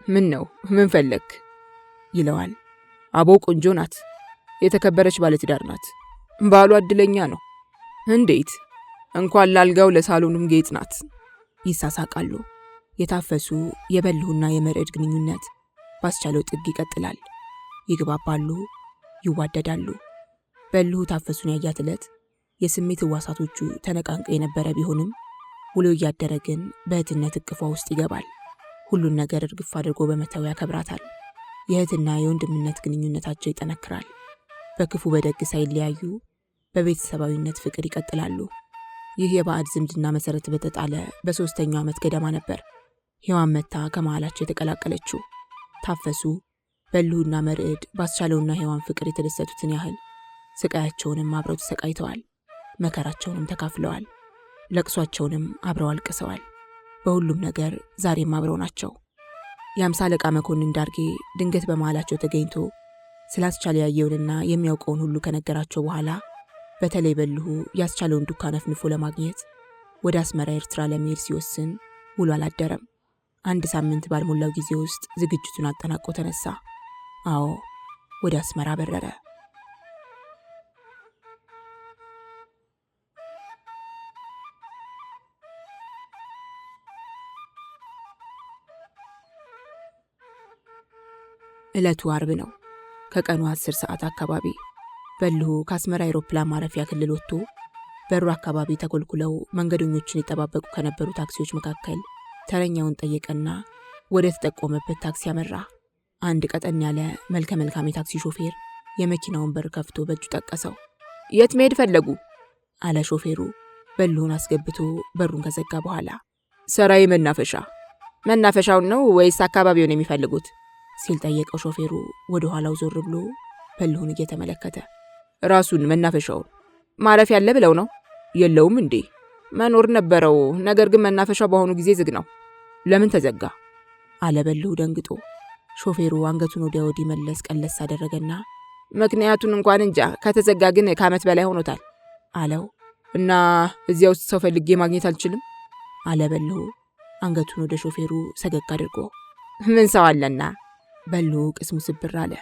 ምን ነው ምን ፈለግ ይለዋል። አቦ ቆንጆ ናት፣ የተከበረች ባለትዳር ናት። ባሏ እድለኛ ነው። እንዴት? እንኳን ላልጋው ለሳሎኑም ጌጥ ናት። ይሳሳቃሉ። የታፈሱ የበልሁና የመርዕድ ግንኙነት ባስቻለው ጥግ ይቀጥላል። ይግባባሉ፣ ይዋደዳሉ። በልሁ ታፈሱን ያያት ዕለት የስሜት ህዋሳቶቹ ተነቃንቀው የነበረ ቢሆንም ውሎ እያደረ ግን በእህትነት እቅፏ ውስጥ ይገባል። ሁሉን ነገር እርግፍ አድርጎ በመተው ያከብራታል። የእህትና የወንድምነት ግንኙነታቸው ይጠነክራል። በክፉ በደግ ሳይለያዩ በቤተሰባዊነት ፍቅር ይቀጥላሉ። ይህ የባዕድ ዝምድና መሰረት በተጣለ በ3ኛው ዓመት ገደማ ነበር ሔዋን መታ ከመሃላቸው የተቀላቀለችው። ታፈሱ በልሁና መርዕድ ባስቻለውና ሔዋን ፍቅር የተደሰቱትን ያህል ስቃያቸውንም አብረው ተሰቃይተዋል። መከራቸውንም ተካፍለዋል። ለቅሷቸውንም አብረው አልቅሰዋል። በሁሉም ነገር ዛሬም አብረው ናቸው። የ50 አለቃ መኮንን ዳርጌ ድንገት በመሃላቸው ተገኝቶ ስላስቻለ ያየውንና የሚያውቀውን ሁሉ ከነገራቸው በኋላ በተለይ በልሁ ያስቻለውን ዱካ ነፍንፎ ለማግኘት ወደ አስመራ ኤርትራ ለመሄድ ሲወስን ውሎ አላደረም። 1 ሳምንት ባልሞላው ጊዜ ውስጥ ዝግጅቱን አጠናቆ ተነሳ። አዎ ወደ አስመራ በረረ። ዕለቱ አርብ ነው። ከቀኑ 10 ሰዓት አካባቢ በልሁ ከአስመራ አውሮፕላን ማረፊያ ክልል ወጥቶ በሩ አካባቢ ተኮልኩለው መንገደኞችን ይጠባበቁ ከነበሩ ታክሲዎች መካከል ተረኛውን ጠየቀና ወደ ተጠቆመበት ታክሲ አመራ። አንድ ቀጠን ያለ መልከ መልካም የታክሲ ሾፌር የመኪናውን በር ከፍቶ በእጁ ጠቀሰው። የት መሄድ ፈለጉ? አለ ሾፌሩ በልሁን አስገብቶ በሩን ከዘጋ በኋላ። ሰራይ መናፈሻ። መናፈሻውን ነው ወይስ አካባቢውን የሚፈልጉት? ሲል ጠየቀው ሾፌሩ ወደ ኋላው ዞር ብሎ በልሁን እየተመለከተ። ራሱን መናፈሻውን። ማረፍ ያለ ብለው ነው? የለውም እንዴ? መኖር ነበረው፣ ነገር ግን መናፈሻው በአሁኑ ጊዜ ዝግ ነው። ለምን ተዘጋ? አለ በልሁ ደንግጦ። ሾፌሩ አንገቱን ወዲያ ወዲህ መለስ ቀለስ አደረገና ምክንያቱን እንኳን እንጃ፣ ከተዘጋ ግን ከዓመት በላይ ሆኖታል አለው። እና እዚያ ውስጥ ሰው ፈልጌ ማግኘት አልችልም? አለ በልሁ አንገቱን ወደ ሾፌሩ ሰገግ አድርጎ። ምን ሰው አለና? በልሁ ቅስሙ ስብር አለ።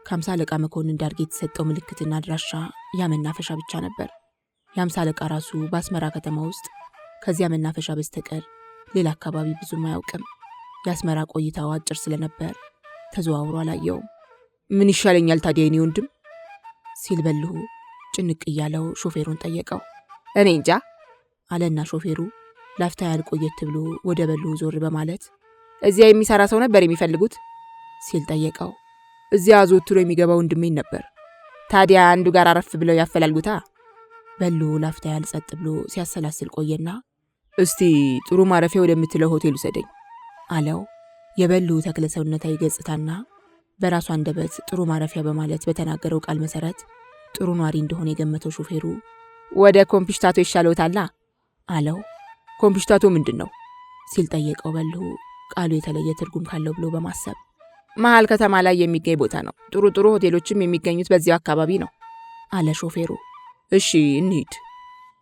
ከ50 አለቃ መኮንን ዳርጌ የተሰጠው ምልክትና አድራሻ ያ መናፈሻ ብቻ ነበር። የ50 አለቃ ራሱ በአስመራ ከተማ ውስጥ ከዚያ መናፈሻ በስተቀር ሌላ አካባቢ ብዙም አያውቅም። የአስመራ ቆይታው አጭር ስለነበር ተዘዋውሮ አላየውም። ምን ይሻለኛል ታዲያ የኔ ወንድም? ሲል በልሁ ጭንቅ እያለው ሾፌሩን ጠየቀው። እኔ እንጃ አለና ሾፌሩ ላፍታ ያህል ቆየት ብሎ ወደ በልሁ ዞር በማለት እዚያ የሚሰራ ሰው ነበር የሚፈልጉት ሲል ጠየቀው። እዚያ አዘውትሮ የሚገባው ወንድሜን ነበር። ታዲያ አንዱ ጋር አረፍ ብለው ያፈላልጉታ። በሉ ላፍታ ያህል ጸጥ ብሎ ሲያሰላስል ቆየና እስቲ ጥሩ ማረፊያ ወደምትለው ሆቴል ውሰደኝ አለው። የበሉ ተክለ ሰውነታዊ ገጽታና በራሱ አንደበት ጥሩ ማረፊያ በማለት በተናገረው ቃል መሰረት ጥሩ ኗሪ እንደሆነ የገመተው ሾፌሩ ወደ ኮምፒሽታቶ ይሻለውታላ አለው። ኮምፒሽታቶ ምንድን ነው ሲል ጠየቀው። በሉ ቃሉ የተለየ ትርጉም ካለው ብሎ በማሰብ መሃል ከተማ ላይ የሚገኝ ቦታ ነው። ጥሩ ጥሩ ሆቴሎችም የሚገኙት በዚያው አካባቢ ነው አለ ሾፌሩ። እሺ እንሂድ።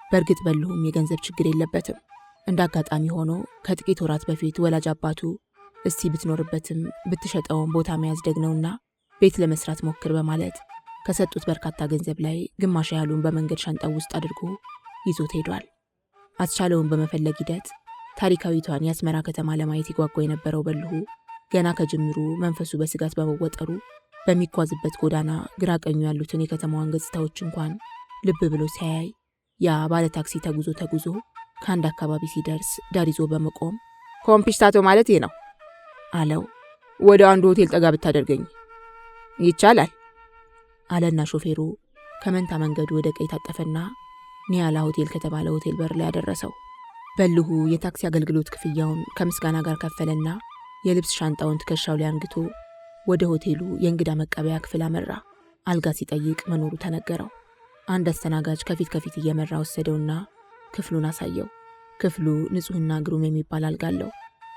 በእርግጥ በሉም የገንዘብ ችግር የለበትም። እንደ አጋጣሚ ሆኖ ከጥቂት ወራት በፊት ወላጅ አባቱ እስቲ ብትኖርበትም ብትሸጠውን ቦታ መያዝ ደግነውና ቤት ለመስራት ሞክር በማለት ከሰጡት በርካታ ገንዘብ ላይ ግማሽ ያህሉን በመንገድ ሻንጣው ውስጥ አድርጎ ይዞት ሄዷል። አስቻለውን በመፈለግ ሂደት ታሪካዊቷን የአስመራ ከተማ ለማየት ይጓጓ የነበረው በልሁ ገና ከጅምሩ መንፈሱ በስጋት በመወጠሩ በሚጓዝበት ጎዳና ግራ ቀኙ ያሉትን የከተማዋን ገጽታዎች እንኳን ልብ ብሎ ሲያይ ያ ባለ ታክሲ ተጉዞ ከአንድ አካባቢ ሲደርስ ዳር ይዞ በመቆም ኮምፒሽታቶ ማለት ይሄ ነው አለው። ወደ አንዱ ሆቴል ጠጋ ብታደርገኝ ይቻላል አለና ሾፌሩ ከመንታ መንገዱ ወደ ቀኝ ታጠፈና ኒያላ ሆቴል ከተባለ ሆቴል በር ላይ ያደረሰው። በልሁ የታክሲ አገልግሎት ክፍያውን ከምስጋና ጋር ከፈለና የልብስ ሻንጣውን ትከሻው ላይ አንግቶ ወደ ሆቴሉ የእንግዳ መቀበያ ክፍል አመራ። አልጋ ሲጠይቅ መኖሩ ተነገረው። አንድ አስተናጋጅ ከፊት እየመራ ወሰደውና ክፍሉን አሳየው። ክፍሉ ንጹህና ግሩም የሚባል አልጋ አለው።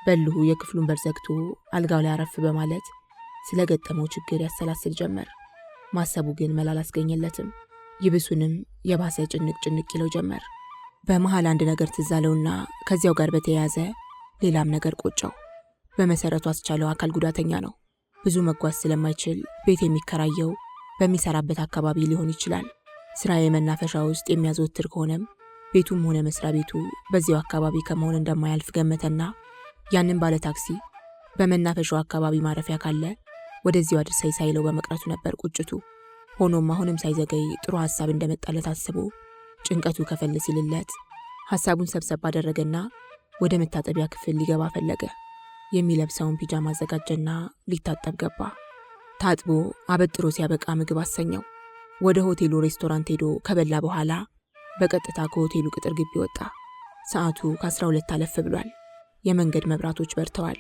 በልሁ የክፍሉን በር ዘግቶ አልጋው ላይ አረፍ በማለት ስለገጠመው ችግር ያሰላስል ጀመር። ማሰቡ ግን መላ አላስገኘለትም። ይብሱንም የባሰ ጭንቅ ይለው ጀመር። በመሃል አንድ ነገር ትዝ አለውና ከዚያው ጋር በተያያዘ ሌላም ነገር ቆጨው። በመሰረቱ አስቻለው አካል ጉዳተኛ ነው። ብዙ መጓዝ ስለማይችል ቤት የሚከራየው በሚሰራበት አካባቢ ሊሆን ይችላል። ስራ የመናፈሻ ውስጥ የሚያዘወትር ከሆነም ቤቱም ሆነ መስሪያ ቤቱ በዚያው አካባቢ ከመሆን እንደማያልፍ ገመተና ያንን ባለ ታክሲ በመናፈሻው አካባቢ ማረፊያ ካለ ወደዚያው አድርሰኝ ሳይለው በመቅረቱ ነበር ቁጭቱ። ሆኖም አሁንም ሳይዘገይ ጥሩ ሐሳብ እንደመጣለት አስቦ ጭንቀቱ ከፈል ሲልለት ሐሳቡን ሰብሰብ አደረገና ወደ መታጠቢያ ክፍል ሊገባ ፈለገ። የሚለብሰውን ፒጃማ አዘጋጀና ሊታጠብ ገባ። ታጥቦ አበጥሮ ሲያበቃ ምግብ አሰኘው። ወደ ሆቴሉ ሬስቶራንት ሄዶ ከበላ በኋላ በቀጥታ ከሆቴሉ ቅጥር ግቢ ወጣ። ሰዓቱ ከ12 አለፍ ብሏል። የመንገድ መብራቶች በርተዋል።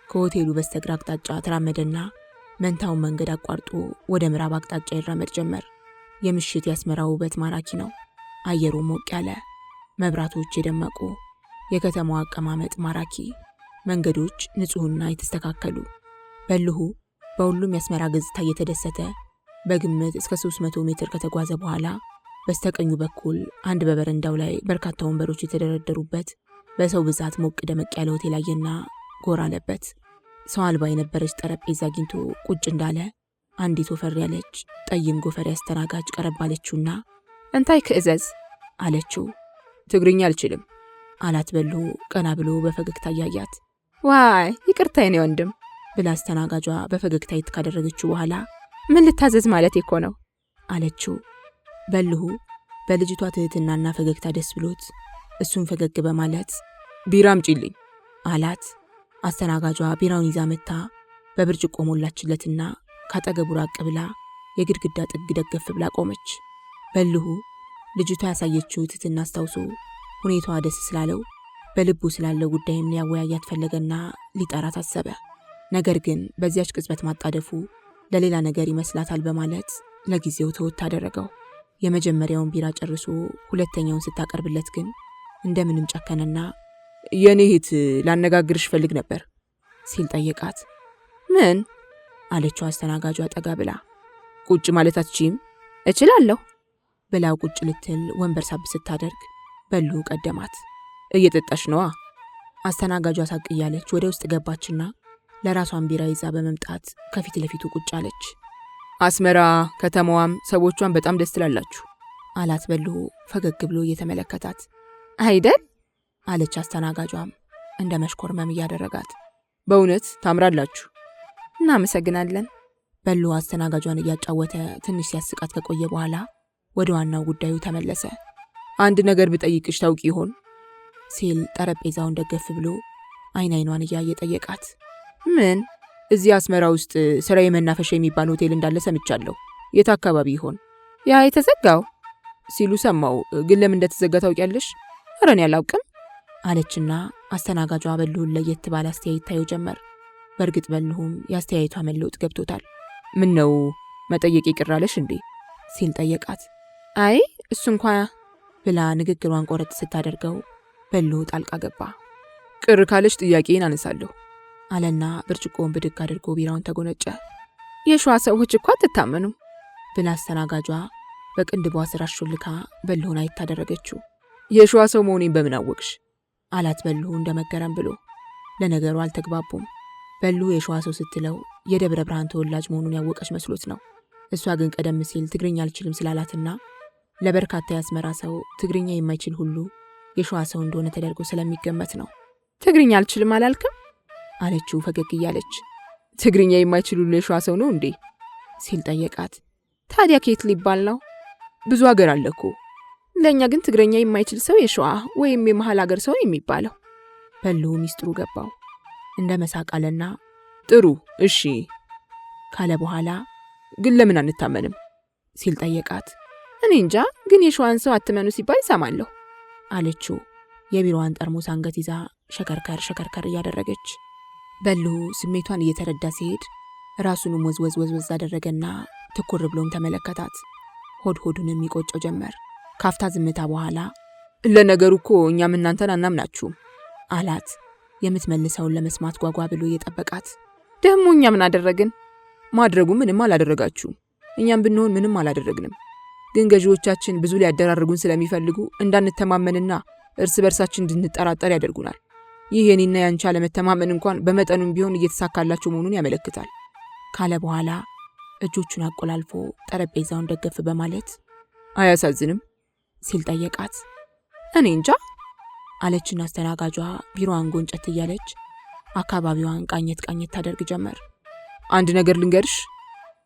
ከሆቴሉ በስተግራ አቅጣጫ ተራመደና መንታውን መንገድ አቋርጦ ወደ ምዕራብ አቅጣጫ ይራመድ ጀመር። የምሽት የአስመራ ውበት ማራኪ ነው። አየሩ ሞቅ ያለ፣ መብራቶች የደመቁ፣ የከተማዋ አቀማመጥ ማራኪ፣ መንገዶች ንጹህና የተስተካከሉ። በልሁ በሁሉም የአስመራ ገጽታ እየተደሰተ በግምት እስከ 300 ሜትር ከተጓዘ በኋላ በስተቀኙ በኩል አንድ በበረንዳው ላይ በርካታ ወንበሮች የተደረደሩበት በሰው ብዛት ሞቅ ደመቅ ያለ ሆቴል አየና ጎራ አለበት። ሰው አልባ የነበረች ጠረጴዛ አግኝቶ ቁጭ እንዳለ አንዲት ወፈር ያለች ጠይም ጎፈሬ አስተናጋጅ ቀረብ አለችውና እንታይ ክእዘዝ አለችው። ትግርኛ አልችልም አላት በልሁ ቀና ብሎ በፈገግታ ያያት። ዋይ ይቅርታ የኔ ወንድም ብላ አስተናጋጇ በፈገግታ ካደረገችው በኋላ ምን ልታዘዝ ማለት እኮ ነው አለችው። በልሁ በልጅቷ ትህትናና ፈገግታ ደስ ብሎት እሱን ፈገግ በማለት ቢራ አምጪልኝ አላት። አስተናጋጇ ቢራውን ይዛ መታ በብርጭቆ ሞላችለትና ካጠገቡ ራቅ ብላ የግድግዳ ጥግ ደገፍ ብላ ቆመች። በልሁ ልጅቷ ያሳየችው ትህትና አስታውሶ ሁኔታዋ ደስ ስላለው በልቡ ስላለው ጉዳይም ሊያወያያት ፈለገና ሊጠራት አሰበ። ነገር ግን በዚያች ቅጽበት ማጣደፉ ለሌላ ነገር ይመስላታል በማለት ለጊዜው ተወት አደረገው። የመጀመሪያውን ቢራ ጨርሶ ሁለተኛውን ስታቀርብለት ግን እንደምንም ጨከነና የኔ እህት ላነጋግርሽ ፈልግ ነበር ሲል ጠየቃት። ምን አለችው አስተናጋጇ ጠጋ ብላ። ቁጭ ማለት አትችይም? እችላለሁ ብላው ቁጭ ልትል ወንበር ሳብ ስታደርግ በልሁ ቀደማት። እየጠጣሽ ነዋ። አስተናጋጇ ሳቅ እያለች ወደ ውስጥ ገባችና ለራሷን ቢራ ይዛ በመምጣት ከፊት ለፊቱ ቁጭ አለች። አስመራ ከተማዋም ሰዎቿን በጣም ደስ ትላላችሁ አላት በልሁ ፈገግ ብሎ እየተመለከታት። አይደል አለች አስተናጋጇም እንደ መሽኮርመም እያደረጋት። በእውነት ታምራላችሁ። እናመሰግናለን። በልሁ አስተናጋጇን እያጫወተ ትንሽ ሲያስቃት ከቆየ በኋላ ወደ ዋናው ጉዳዩ ተመለሰ። አንድ ነገር ብጠይቅሽ ታውቂ ይሆን ሲል ጠረጴዛውን ደገፍ ብሎ አይኗን እያየ ጠየቃት። ምን? እዚህ አስመራ ውስጥ ስራዬ መናፈሻ የሚባል ሆቴል እንዳለ ሰምቻለሁ። የት አካባቢ ይሆን? ያ የተዘጋው ሲሉ ሰማው። ግን ለምን እንደተዘጋ ታውቂያለሽ? ኧረ እኔ አላውቅም አለችና አስተናጋጇ በልሁን ለየት ባለ አስተያየት ታየው ጀመር። በእርግጥ በልሁም የአስተያየቷ መለውጥ ገብቶታል። ምን ነው መጠየቅ ይቅራለሽ እንዴ? ሲል ጠየቃት። አይ እሱ እንኳ ብላ ንግግሯን ቆረጥ ስታደርገው በልሁ ጣልቃ ገባ። ቅር ካለሽ ጥያቄን አነሳለሁ አለና ብርጭቆውን ብድግ አድርጎ ቢራውን ተጎነጨ። የሸዋ ሰዎች እኮ አትታመኑም ብላ አስተናጋጇ በቅንድቧ ስር አሾልካ በልሁን አይታደረገችው። የሸዋ ሰው መሆኔን በምን አወቅሽ? አላት በልሁ እንደመገረም ብሎ። ለነገሩ አልተግባቡም። በልሁ የሸዋ ሰው ስትለው የደብረ ብርሃን ተወላጅ መሆኑን ያወቀች መስሎት ነው። እሷ ግን ቀደም ሲል ትግርኛ አልችልም ስላላትና ለበርካታ የአስመራ ሰው ትግርኛ የማይችል ሁሉ የሸዋ ሰው እንደሆነ ተደርጎ ስለሚገመት ነው። ትግርኛ አልችልም አላልክም? አለችው ፈገግ እያለች። ትግርኛ የማይችል ሁሉ የሸዋ ሰው ነው እንዴ? ሲል ጠየቃት። ታዲያ ከየት ሊባል ነው? ብዙ ሀገር አለ እኮ። ለእኛ ግን ትግርኛ የማይችል ሰው የሸዋ ወይም የመሀል ሀገር ሰው የሚባለው። በልሁ ሚስጥሩ ገባው። እንደ መሳቅ አለና ጥሩ እሺ ካለ በኋላ ግን ለምን አንታመንም? ሲል ጠየቃት። እኔ እንጃ፣ ግን የሸዋን ሰው አትመኑ ሲባል ይሰማለሁ አለችው የቢሮዋን ጠርሙስ አንገት ይዛ ሸከርከር ሸከርከር እያደረገች። በልሁ ስሜቷን እየተረዳ ሲሄድ ራሱንም ወዝወዝ አደረገና ትኩር ብሎም ተመለከታት። ሆዱን የሚቆጨው ጀመር። ካፍታ ዝምታ በኋላ ለነገሩ እኮ እኛም እናንተን አናምናችሁም አላት። የምትመልሰውን ለመስማት ጓጓ ብሎ እየጠበቃት። ደግሞ እኛ ምን አደረግን? ማድረጉ ምንም አላደረጋችሁም። እኛም ብንሆን ምንም አላደረግንም። ግን ገዢዎቻችን ብዙ ሊያደራርጉን ስለሚፈልጉ እንዳንተማመንና እርስ በርሳችን እንድንጠራጠር ያደርጉናል። ይህ የኔና ያንቺ አለመተማመን እንኳን በመጠኑም ቢሆን እየተሳካላቸው መሆኑን ያመለክታል ካለ በኋላ እጆቹን አቆላልፎ ጠረጴዛውን ደገፍ በማለት አያሳዝንም ሲል ጠየቃት። እኔ እንጃ አለችና አስተናጋጇ ቢሮዋን ጎንጨት እያለች አካባቢዋን ቃኘት ታደርግ ጀመር። አንድ ነገር ልንገርሽ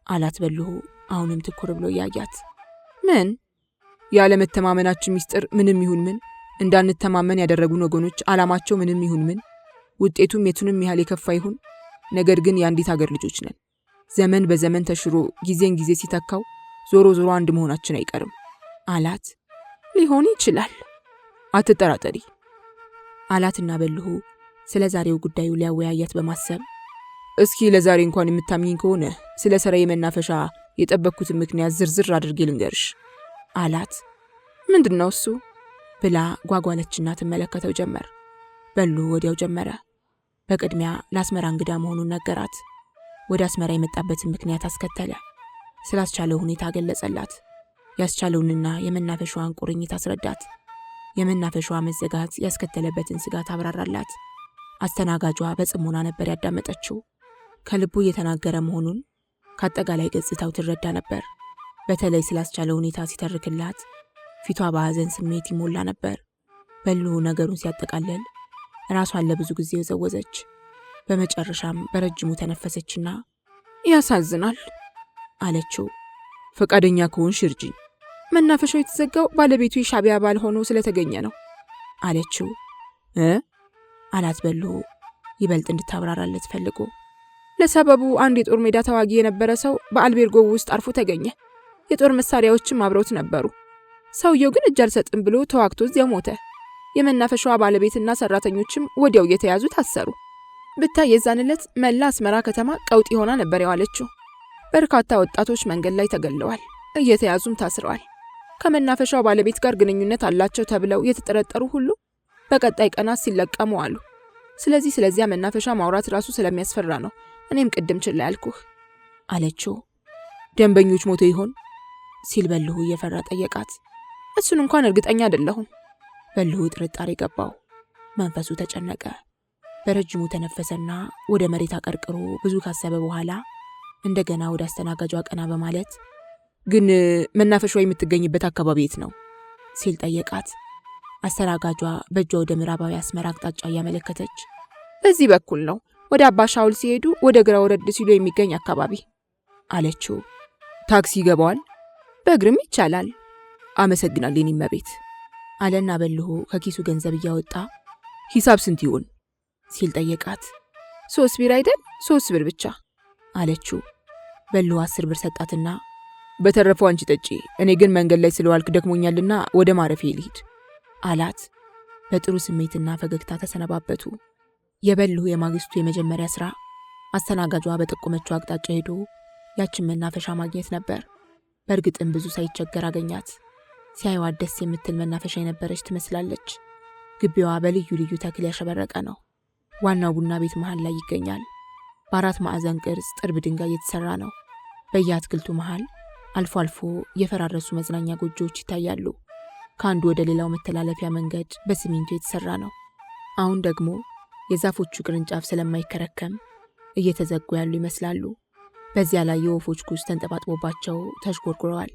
አላት በልሁ አሁንም ትኩር ብሎ እያያት። ምን? ያለመተማመናችን ሚስጥር ምንም ይሁን ምን እንዳንተማመን ያደረጉን ወገኖች አላማቸው ምንም ይሁን ምን ውጤቱም የቱንም ያህል የከፋ ይሁን፣ ነገር ግን የአንዲት ሀገር ልጆች ነን። ዘመን በዘመን ተሽሮ ጊዜን ጊዜ ሲተካው ዞሮ አንድ መሆናችን አይቀርም አላት። ሊሆን ይችላል አትጠራጠሪ አላትና በልሁ ስለ ዛሬው ጉዳዩ ሊያወያያት በማሰብ እስኪ ለዛሬ እንኳን የምታምኚኝ ከሆነ ስለ ስራዬ መናፈሻ የጠበቅኩትን ምክንያት ዝርዝር አድርጌ ልንገርሽ አላት። ምንድነው እሱ ብላ ጓጓለችና ትመለከተው ጀመር። በልሁ ወዲያው ጀመረ። በቅድሚያ ለአስመራ እንግዳ መሆኑን ነገራት። ወደ አስመራ የመጣበትን ምክንያት አስከተለ። ስላስቻለው ሁኔታ ገለጸላት። ያስቻለውንና የመናፈሻዋን ቁርኝት አስረዳት። የመናፈሻዋ መዘጋት ያስከተለበትን ስጋት አብራራላት። አስተናጋጇ በጽሞና ነበር ያዳመጠችው። ከልቡ እየተናገረ መሆኑን ከአጠቃላይ ገጽታው ትረዳ ነበር። በተለይ ስላስቻለው ሁኔታ ሲተርክላት ፊቷ በሐዘን ስሜት ይሞላ ነበር። በልሁ ነገሩን ሲያጠቃልል ራሷን ለብዙ ጊዜ ወዘወዘች። በመጨረሻም በረጅሙ ተነፈሰችና ያሳዝናል አለችው። ፈቃደኛ ከሆንሽ እርጂኝ። መናፈሻው የተዘጋው ባለቤቱ የሻዕቢያ አባል ሆኖ ስለተገኘ ነው አለችው። አላት በልሁ ይበልጥ እንድታብራራለት ፈልጎ። ለሰበቡ አንድ የጦር ሜዳ ተዋጊ የነበረ ሰው በአልቤርጎ ውስጥ አርፎ ተገኘ። የጦር መሳሪያዎችም አብረውት ነበሩ። ሰውየው ግን እጅ አልሰጥም ብሎ ተዋግቶ እዚያው ሞተ። የመናፈሻዋ ባለቤትና ሰራተኞችም ወዲያው እየተያዙ ታሰሩ። ብታይ የዛን ዕለት መላ አስመራ ከተማ ቀውጢ ሆና ነበር የዋለችው። በርካታ ወጣቶች መንገድ ላይ ተገለዋል፣ እየተያዙም ታስረዋል። ከመናፈሻው ባለቤት ጋር ግንኙነት አላቸው ተብለው የተጠረጠሩ ሁሉ በቀጣይ ቀናት ሲለቀሙ አሉ። ስለዚያ መናፈሻ ማውራት ራሱ ስለሚያስፈራ ነው እኔም ቅድም ችላ ያልኩህ አለችው። ደንበኞች ሞተ ይሆን ሲል በልሁ እየፈራ ጠየቃት። እሱን እንኳን እርግጠኛ አይደለሁም። በልሁ ጥርጣሬ ገባው። መንፈሱ ተጨነቀ። በረጅሙ ተነፈሰና ወደ መሬት አቀርቅሮ ብዙ ካሰበ በኋላ እንደገና ወደ አስተናጋጇ ቀና በማለት ግን መናፈሻው የምትገኝበት አካባቢ የት ነው ሲል ጠየቃት። አስተናጋጇ በእጇ ወደ ምዕራባዊ አስመራ አቅጣጫ እያመለከተች በዚህ በኩል ነው፣ ወደ አባ ሻውል ሲሄዱ ወደ ግራ ወረድ ሲሉ የሚገኝ አካባቢ አለችው። ታክሲ ይገባዋል? በእግርም ይቻላል። አመሰግናለሁ የኔ እመቤት አለና በልሁ ከኪሱ ገንዘብ እያወጣ ሂሳብ ስንት ይሆን ሲል ጠየቃት። 3 ቢር አይደል? 3 ብር ብቻ አለችው። በልሁ 10 ብር ሰጣትና በተረፈው አንቺ ጠጪ፣ እኔ ግን መንገድ ላይ ስለዋልክ ደክሞኛልና ወደ ማረፊያ ልሂድ አላት። በጥሩ ስሜትና ፈገግታ ተሰነባበቱ። የበልሁ የማግስቱ የመጀመሪያ ስራ አስተናጋጇ በጠቆመችው አቅጣጫ ሄዶ ያችን መናፈሻ ማግኘት ነበር። በእርግጥም ብዙ ሳይቸገር አገኛት። ሲያዩዋት ደስ የምትል መናፈሻ የነበረች ትመስላለች። ግቢዋ በልዩ ልዩ ተክል ያሸበረቀ ነው። ዋናው ቡና ቤት መሃል ላይ ይገኛል። በ4 ማዕዘን ቅርጽ ጥርብ ድንጋይ የተሰራ ነው። በየአትክልቱ መሃል አልፎ አልፎ የፈራረሱ መዝናኛ ጎጆዎች ይታያሉ። ከአንዱ ወደ ሌላው መተላለፊያ መንገድ በሲሚንቶ የተሰራ ነው። አሁን ደግሞ የዛፎቹ ቅርንጫፍ ስለማይከረከም እየተዘጉ ያሉ ይመስላሉ። በዚያ ላይ የወፎች ኩስ ተንጠባጥቦባቸው ተሽጎርጉረዋል።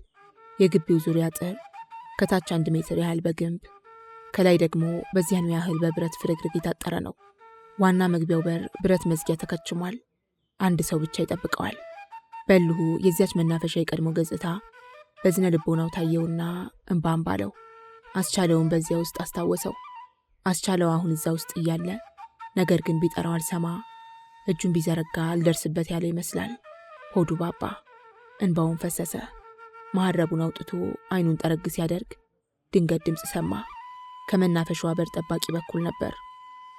የግቢው ዙሪያ አጥር ከታች 1 ሜትር ያህል በግንብ ከላይ ደግሞ በዚያኑ ያህል በብረት ፍርግርግ የታጠረ ነው። ዋና መግቢያው በር ብረት መዝጊያ ተከችሟል። አንድ ሰው ብቻ ይጠብቀዋል። በልሁ የዚያች መናፈሻ የቀድሞ ገጽታ በዝነ ልቦናው ታየውና እንባን ባለው። አስቻለውን በዚያ ውስጥ አስታወሰው። አስቻለው አሁን እዛ ውስጥ እያለ ነገር ግን ቢጠራው አልሰማ፣ እጁን ቢዘረጋ አልደርስበት ያለ ይመስላል። ሆዱ ባባ፣ እንባውን ፈሰሰ። መሐረቡን አውጥቶ አይኑን ጠረግ ሲያደርግ ድንገት ድምፅ ሰማ። ከመናፈሻዋ በር ጠባቂ በኩል ነበር።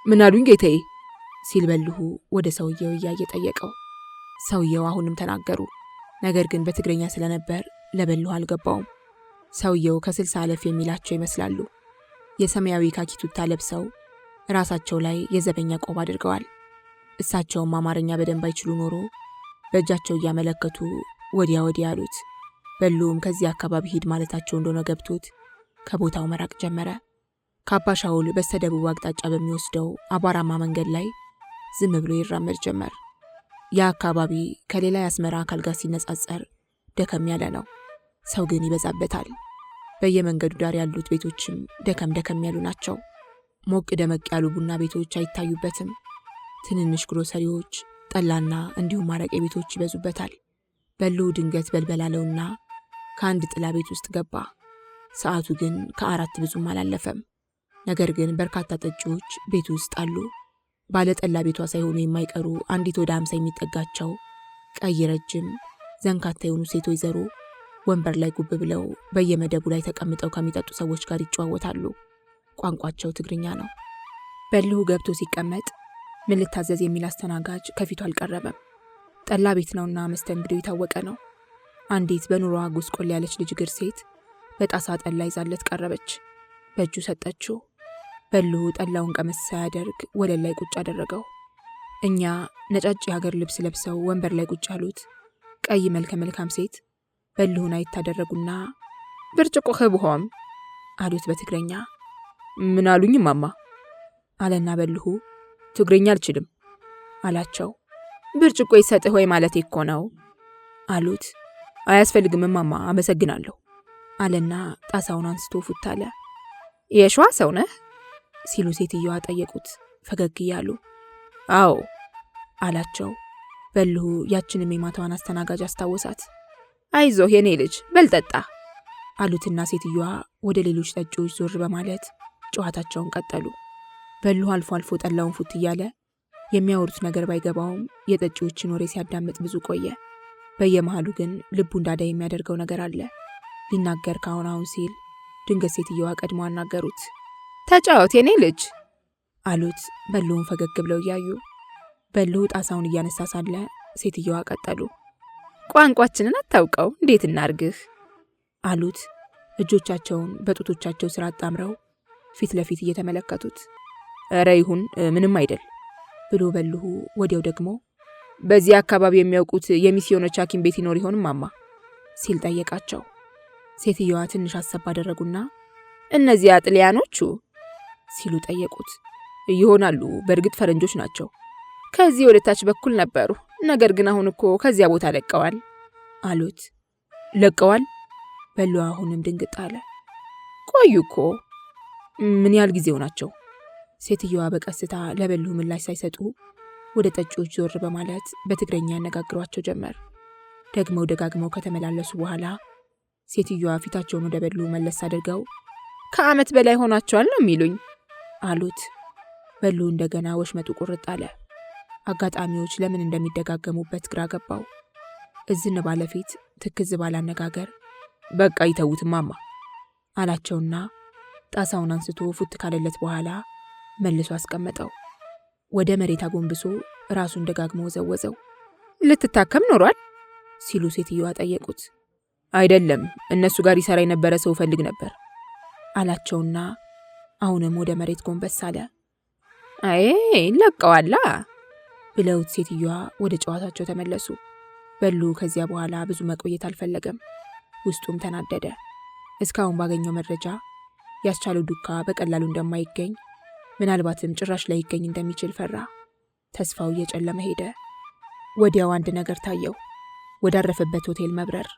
ምን አሉኝ ጌታዬ? ሲል በልሁ ወደ ሰውየው እያየ ጠየቀው። ሰውየው አሁንም ተናገሩ። ነገር ግን በትግረኛ ስለነበር ለበልሁ አልገባውም። ሰውየው ከ60 አለፍ የሚላቸው ይመስላሉ። የሰማያዊ ካኪ ቱታ ለብሰው ራሳቸው ላይ የዘበኛ ቆብ አድርገዋል። እሳቸውም አማርኛ በደንብ አይችሉ ኖሮ በእጃቸው እያመለከቱ ወዲያ ወዲያ አሉት። በልሁም ከዚህ አካባቢ ሂድ ማለታቸው እንደሆነ ገብቶት ከቦታው መራቅ ጀመረ። ከአባ ሻውል በስተደቡብ አቅጣጫ በሚወስደው አቧራማ መንገድ ላይ ዝም ብሎ ይራመድ ጀመር። ያ አካባቢ ከሌላ የአስመራ አካል ጋር ሲነጻጸር ደከም ያለ ነው። ሰው ግን ይበዛበታል። በየመንገዱ ዳር ያሉት ቤቶችም ደከም ያሉ ናቸው። ሞቅ ደመቅ ያሉ ቡና ቤቶች አይታዩበትም። ትንንሽ ግሮሰሪዎች፣ ጠላና እንዲሁም አረቄ ቤቶች ይበዙበታል። በልሁ ድንገት በልበላለውና ከአንድ ጥላ ቤት ውስጥ ገባ። ሰዓቱ ግን ከ4 ብዙም አላለፈም። ነገር ግን በርካታ ጠጪዎች ቤቱ ውስጥ አሉ። ባለጠላ ቤቷ ሳይሆኑ የማይቀሩ አንዲት ወደ 50 የሚጠጋቸው ቀይ ረጅም ዘንካታ የሆኑ ሴት ወይዘሮ ወንበር ላይ ጉብ ብለው በየመደቡ ላይ ተቀምጠው ከሚጠጡ ሰዎች ጋር ይጨዋወታሉ። ቋንቋቸው ትግርኛ ነው። በልሁ ገብቶ ሲቀመጥ ምን ልታዘዝ የሚል አስተናጋጅ ከፊቱ አልቀረበም። ጠላ ቤት ነውና መስተንግዶ የታወቀ ነው። አንዲት በኑሮዋ ጉስቆል ያለች ልጅ እግር ሴት በጣሳ ጠላ ይዛለት ቀረበች። በእጁ ሰጠችው። በልሁ ጠላውን ቀመስ ሳያደርግ ወለል ላይ ቁጭ አደረገው። እኛ ነጫጭ የሀገር ልብስ ለብሰው ወንበር ላይ ቁጭ ያሉት ቀይ መልከ መልካም ሴት በልሁን አይታደረጉና ብርጭቆ ህብሆም አሉት በትግረኛ። ምን አሉኝ ማማ? አለና በልሁ ትግረኛ አልችልም አላቸው። ብርጭቆ ይሰጥህ ወይ ማለት እኮ ነው አሉት። አያስፈልግም ማማ አመሰግናለሁ አለና ጣሳውን አንስቶ ፉት አለ። የሸዋ ሰው ነህ ሲሉ ሴትየዋ ጠየቁት ፈገግ እያሉ። አዎ አላቸው። በልሁ ያችንም የማታዋን አስተናጋጅ አስታወሳት። አይዞህ የኔ ልጅ በልጠጣ አሉትና ሴትየዋ ወደ ሌሎች ጠጪዎች ዞር በማለት ጨዋታቸውን ቀጠሉ። በልሁ አልፎ አልፎ ጠላውን ፉት እያለ የሚያወሩት ነገር ባይገባውም የጠጪዎችን ወሬ ሲያዳምጥ ብዙ ቆየ። በየመሃሉ ግን ልቡ እንዳዳ የሚያደርገው ነገር አለ። ሊናገር ካሁን ሲል ድንገት ሴትየዋ ቀድሞ አናገሩት። ተጫወት የኔ ልጅ አሉት በልሁን ፈገግ ብለው እያዩ። በልሁ ጣሳውን እያነሳ ሳለ ሴትየዋ ቀጠሉ። ቋንቋችንን አታውቀው እንዴት እናርግህ አሉት እጆቻቸውን በጡቶቻቸው ስራ አጣምረው ፊት ለፊት እየተመለከቱት። ኧረ ይሁን ምንም አይደል ብሎ በልሁ ወዲያው ደግሞ በዚህ አካባቢ የሚያውቁት የሚስዮኖች ሐኪም ቤት ይኖር ይሆን ማማ ሲል ጠየቃቸው። ሴትየዋ ትንሽ አሰብ አደረጉና እነዚያ ጥልያኖቹ ሲሉ ጠየቁት። ይሆናሉ፣ በእርግጥ ፈረንጆች ናቸው። ከዚህ ወደ ታች በኩል ነበሩ፣ ነገር ግን አሁን እኮ ከዚያ ቦታ ለቀዋል አሉት። ለቀዋል? በልሁ አሁንም ድንግጥ አለ። ቆዩ እኮ። ምን ያህል ጊዜው ናቸው? ሴትየዋ በቀስታ ለበልሁ ምላሽ ሳይሰጡ ወደ ጠጪዎች ዞር በማለት በትግረኛ ያነጋግሯቸው ጀመር። ደግመው ደጋግመው ከተመላለሱ በኋላ ሴትየዋ ፊታቸውን ወደ በልሁ መለስ አድርገው ከዓመት በላይ ሆናቸዋል ነው የሚሉኝ አሉት። በሉ እንደገና ወሽመጡ ቁርጥ አለ። አጋጣሚዎች ለምን እንደሚደጋገሙበት ግራ ገባው። እዝን ባለፊት ትክዝ ባለ አነጋገር በቃ ይተውት ማማ አላቸውና ጣሳውን አንስቶ ፉት ካለለት በኋላ መልሶ አስቀመጠው። ወደ መሬት አጎንብሶ ራሱን ደጋግሞ ወዘወዘው። ልትታከም ኖሯል ሲሉ ሴትዮዋ ጠየቁት። አይደለም፣ እነሱ ጋር ይሰራ የነበረ ሰው ፈልግ ነበር አላቸውና አሁንም ወደ መሬት ጎንበስ አለ። አይ ለቀዋላ ብለውት ሴትዮዋ ወደ ጨዋታቸው ተመለሱ። በሉ ከዚያ በኋላ ብዙ መቆየት አልፈለገም። ውስጡም ተናደደ። እስካሁን ባገኘው መረጃ ያስቻለው ዱካ በቀላሉ እንደማይገኝ፣ ምናልባትም ጭራሽ ላይ ይገኝ እንደሚችል ፈራ። ተስፋው እየጨለመ ሄደ። ወዲያው አንድ ነገር ታየው። ወዳረፈበት ሆቴል መብረር።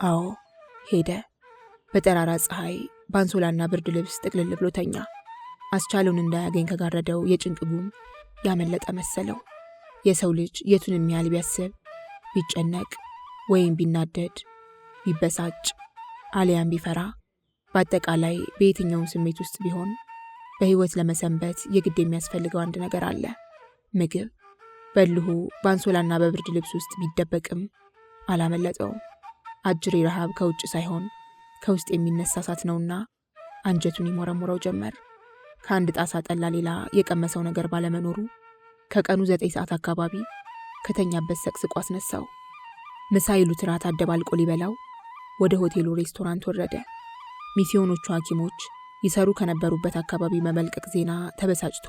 አዎ ሄደ። በጠራራ ፀሐይ በአንሶላና ብርድ ልብስ ጥቅልል ብሎ ተኛ። አስቻለውን እንዳያገኝ ከጋረደው የጭንቅ ጉም ያመለጠ መሰለው። የሰው ልጅ የቱንም ያህል ቢያስብ፣ ቢጨነቅ ወይም ቢናደድ፣ ቢበሳጭ አሊያም ቢፈራ፣ በአጠቃላይ በየትኛውም ስሜት ውስጥ ቢሆን በህይወት ለመሰንበት የግድ የሚያስፈልገው አንድ ነገር አለ፣ ምግብ። በልሁ በአንሶላና በብርድ ልብስ ውስጥ ቢደበቅም አላመለጠውም። አጅሬ ረሃብ ከውጭ ሳይሆን ከውስጥ የሚነሳ እሳት ነውና አንጀቱን ይሞረሙረው ጀመር። ከአንድ ጣሳ ጠላ ሌላ የቀመሰው ነገር ባለመኖሩ ከቀኑ 9 ሰዓት አካባቢ ከተኛበት ሰቅስቆ አስነሳው። ምሳ ይሉት ራት አደባልቆ ሊበላው ወደ ሆቴሉ ሬስቶራንት ወረደ። ሚስዮኖቹ ሐኪሞች ይሰሩ ከነበሩበት አካባቢ መመልቀቅ ዜና ተበሳጭቶ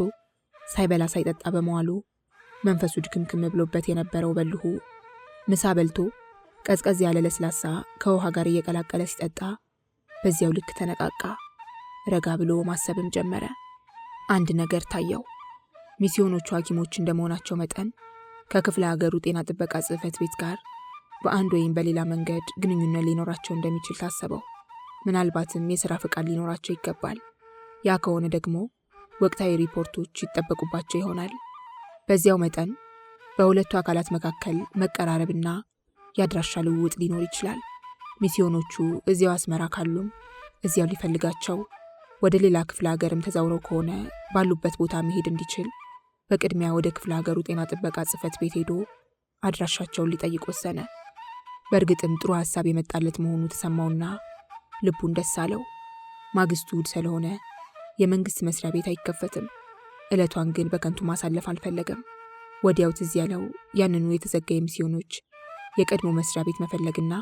ሳይበላ ሳይጠጣ በመዋሉ መንፈሱ ድክምክም ብሎበት የነበረው በልሁ ምሳ በልቶ ቀዝቀዝ ያለ ለስላሳ ከውሃ ጋር እየቀላቀለ ሲጠጣ በዚያው ልክ ተነቃቃ። ረጋ ብሎ ማሰብም ጀመረ። አንድ ነገር ታየው። ሚስዮኖቹ ሐኪሞች እንደመሆናቸው መጠን ከክፍለ ሀገሩ ጤና ጥበቃ ጽሕፈት ቤት ጋር በአንድ ወይም በሌላ መንገድ ግንኙነት ሊኖራቸው እንደሚችል ታሰበው። ምናልባትም የሥራ ፍቃድ ሊኖራቸው ይገባል። ያ ከሆነ ደግሞ ወቅታዊ ሪፖርቶች ይጠበቁባቸው ይሆናል። በዚያው መጠን በሁለቱ አካላት መካከል መቀራረብና የአድራሻ ልውውጥ ሊኖር ይችላል። ሚስዮኖቹ እዚያው አስመራ ካሉም እዚያው ሊፈልጋቸው፣ ወደ ሌላ ክፍለ ሀገርም ተዛውረው ከሆነ ባሉበት ቦታ መሄድ እንዲችል በቅድሚያ ወደ ክፍለ ሀገሩ ጤና ጥበቃ ጽሕፈት ቤት ሄዶ አድራሻቸውን ሊጠይቅ ወሰነ። በእርግጥም ጥሩ ሐሳብ የመጣለት መሆኑ ተሰማውና ልቡን ደስ አለው። ማግስቱ እሑድ ስለሆነ የመንግስት መስሪያ ቤት አይከፈትም። ዕለቷን ግን በከንቱ ማሳለፍ አልፈለገም። ወዲያው ትዝ ያለው ያንኑ የተዘጋ የሚስዮኖች የቀድሞ መስሪያ ቤት መፈለግና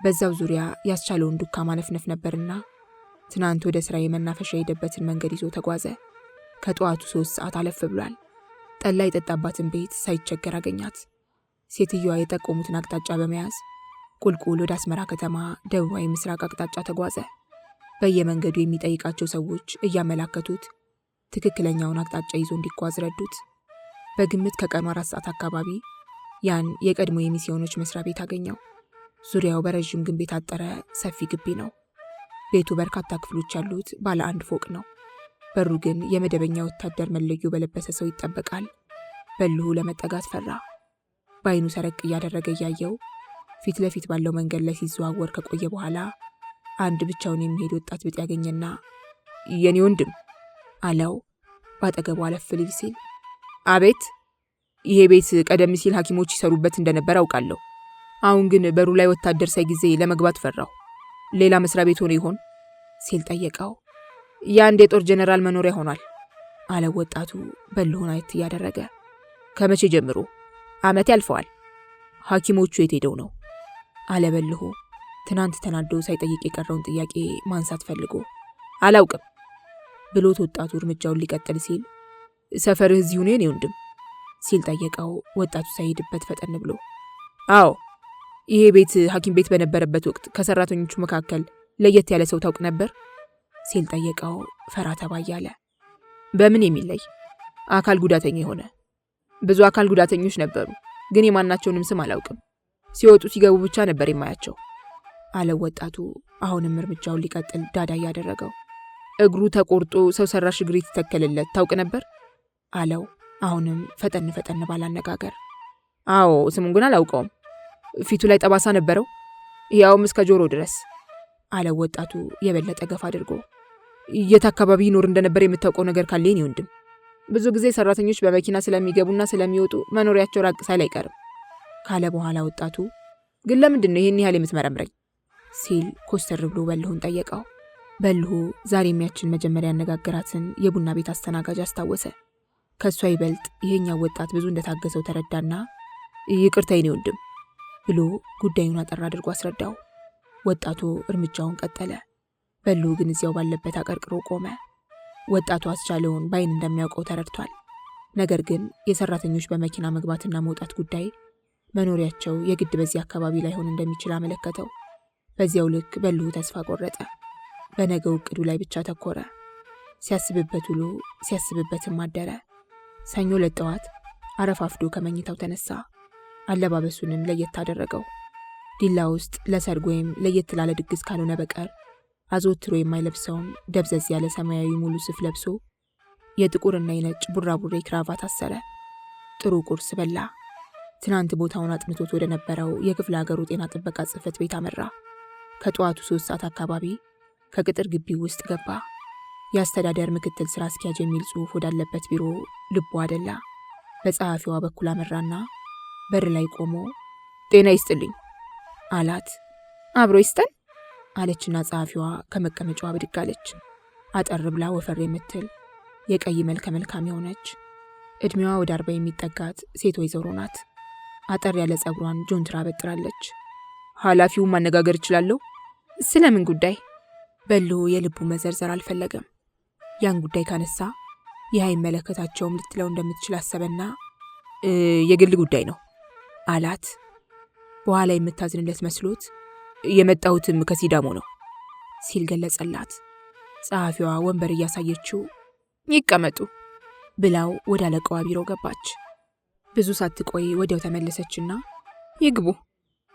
በዛው ዙሪያ ያስቻለውን ዱካ ማነፍነፍ ነበርና ትናንት ወደ ስራ የመናፈሻ የሄደበትን መንገድ ይዞ ተጓዘ። ከጠዋቱ 3 ሰዓት አለፍ ብሏል። ጠላ የጠጣባትን ቤት ሳይቸገር አገኛት። ሴትዮዋ የጠቆሙትን አቅጣጫ በመያዝ ቁልቁል ወደ አስመራ ከተማ ደቡባዊ ምስራቅ አቅጣጫ ተጓዘ። በየመንገዱ የሚጠይቃቸው ሰዎች እያመላከቱት ትክክለኛውን አቅጣጫ ይዞ እንዲጓዝ ረዱት። በግምት ከቀኑ 4 ሰዓት አካባቢ ያን የቀድሞ የሚስዮኖች መስሪያ ቤት አገኘው። ዙሪያው በረዥም ግንብ የታጠረ ሰፊ ግቢ ነው። ቤቱ በርካታ ክፍሎች ያሉት ባለ 1 ፎቅ ነው። በሩ ግን የመደበኛ ወታደር መለዮ በለበሰ ሰው ይጠበቃል። በልሁ ለመጠጋት ፈራ። በአይኑ ሰረቅ እያደረገ እያየው ፊት ለፊት ባለው መንገድ ላይ ሲዘዋወር ከቆየ በኋላ አንድ ብቻውን የሚሄድ ወጣት ብጤ ያገኘና የኔ ወንድም አለው። ባጠገቡ አለፍ ሊል ሲል አቤት፣ ይሄ ቤት ቀደም ሲል ሐኪሞች ይሰሩበት እንደነበር አውቃለሁ። አሁን ግን በሩ ላይ ወታደር ሳይ ጊዜ ለመግባት ፈራሁ። ሌላ መስሪያ ቤት ሆነ ይሆን ሲል ጠየቀው። የአንድ የጦር ጀነራል መኖሪያ ሆኗል አለው ወጣቱ በልሁን አየት እያደረገ። ከመቼ ጀምሮ? ዓመት ያልፈዋል። ሐኪሞቹ የት ሄደው ነው አለ በልሁ ትናንት ተናዶ ሳይጠይቅ የቀረውን ጥያቄ ማንሳት ፈልጎ። አላውቅም ብሎት ወጣቱ እርምጃውን ሊቀጥል ሲል ሰፈርህ እዚሁ ነው የኔ ወንድም ሲል ጠየቀው ወጣቱ ሳይሄድበት ፈጠን ብሎ። አዎ፣ ይሄ ቤት ሐኪም ቤት በነበረበት ወቅት ከሰራተኞቹ መካከል ለየት ያለ ሰው ታውቅ ነበር ሲል ጠየቀው ፈራ ተባ እያለ። በምን የሚለይ? አካል ጉዳተኛ የሆነ። ብዙ አካል ጉዳተኞች ነበሩ፣ ግን የማናቸውንም ስም አላውቅም። ሲወጡ ሲገቡ ብቻ ነበር የማያቸው አለው ወጣቱ አሁንም እርምጃውን ሊቀጥል ዳዳ እያደረገው። እግሩ ተቆርጦ ሰው ሰራሽ እግር የተተከለለት ታውቅ ነበር አለው አሁንም ፈጠን ባላነጋገር። አዎ፣ ስሙን ግን አላውቀውም። ፊቱ ላይ ጠባሳ ነበረው፣ ያውም እስከ ጆሮ ድረስ አለው ወጣቱ የበለጠ ገፋ አድርጎ። የት አካባቢ ይኖር እንደነበር የምታውቀው ነገር ካለ የኔ ወንድም ብዙ ጊዜ ሰራተኞች በመኪና ስለሚገቡና ስለሚወጡ መኖሪያቸው ራቅ ሳይል አይቀርም ካለ በኋላ ወጣቱ ግን ለምንድን ነው ይህን ያህል የምትመረምረኝ ሲል ኮስተር ብሎ በልሁን ጠየቀው። በልሁ ዛሬ የሚያችን መጀመሪያ ያነጋገራትን የቡና ቤት አስተናጋጅ አስታወሰ። ከእሷ ይበልጥ ይሄኛው ወጣት ብዙ እንደታገሰው ተረዳና ይቅርታ የኔ ወንድም ብሎ ጉዳዩን አጠር አድርጎ አስረዳው። ወጣቱ እርምጃውን ቀጠለ። በልሁ ግን እዚያው ባለበት አቀርቅሮ ቆመ። ወጣቱ አስቻለውን በአይን እንደሚያውቀው ተረድቷል። ነገር ግን የሰራተኞች በመኪና መግባትና መውጣት ጉዳይ መኖሪያቸው የግድ በዚህ አካባቢ ላይሆን እንደሚችል አመለከተው። በዚያው ልክ በልሁ ተስፋ ቆረጠ። በነገው እቅዱ ላይ ብቻ ተኮረ። ሲያስብበት ውሎ ሲያስብበትም አደረ። ሰኞ ለጠዋት አረፋፍዶ ከመኝታው ተነሳ። አለባበሱንም ለየት አደረገው። ዲላ ውስጥ ለሰርግ ወይም ለየት ላለ ድግስ ካልሆነ በቀር አዘወትሮ የማይለብሰውን ደብዘዝ ያለ ሰማያዊ ሙሉ ሱፍ ለብሶ የጥቁርና የነጭ ቡራቡሬ ክራቫት አሰረ። ጥሩ ቁርስ በላ። ትናንት ቦታውን አጥንቶት ወደ ነበረው የክፍለ ሀገሩ ጤና ጥበቃ ጽሕፈት ቤት አመራ። ከጠዋቱ 3 ሰዓት አካባቢ ከቅጥር ግቢው ውስጥ ገባ። የአስተዳደር ምክትል ስራ አስኪያጅ የሚል ጽሑፍ ወዳለበት ቢሮ ልቡ አደላ። በጸሐፊዋ በኩል አመራና በር ላይ ቆሞ ጤና ይስጥልኝ አላት። አብሮ ይስጠን አለችና ጸሐፊዋ ከመቀመጫዋ ብድግ አለች። አጠር ብላ ወፈር የምትል የቀይ መልከ መልካም የሆነች እድሜዋ ወደ 40 የሚጠጋት ሴት ወይዘሮ ናት። አጠር ያለ ጸጉሯን ጆንትራ በጥራለች። ኃላፊውን ማነጋገር እችላለሁ? ስለምን ጉዳይ? በልሁ የልቡ መዘርዘር አልፈለገም። ያን ጉዳይ ካነሳ ይህ አይመለከታቸውም ልትለው እንደምትችል አሰበና የግል ጉዳይ ነው አላት። በኋላ የምታዝንለት መስሎት የመጣሁትም ከሲዳሞ ነው ሲል ገለጸላት። ጸሐፊዋ ወንበር እያሳየችው ይቀመጡ ብላው ወደ አለቃዋ ቢሮ ገባች። ብዙ ሳትቆይ ወዲያው ተመለሰችና ይግቡ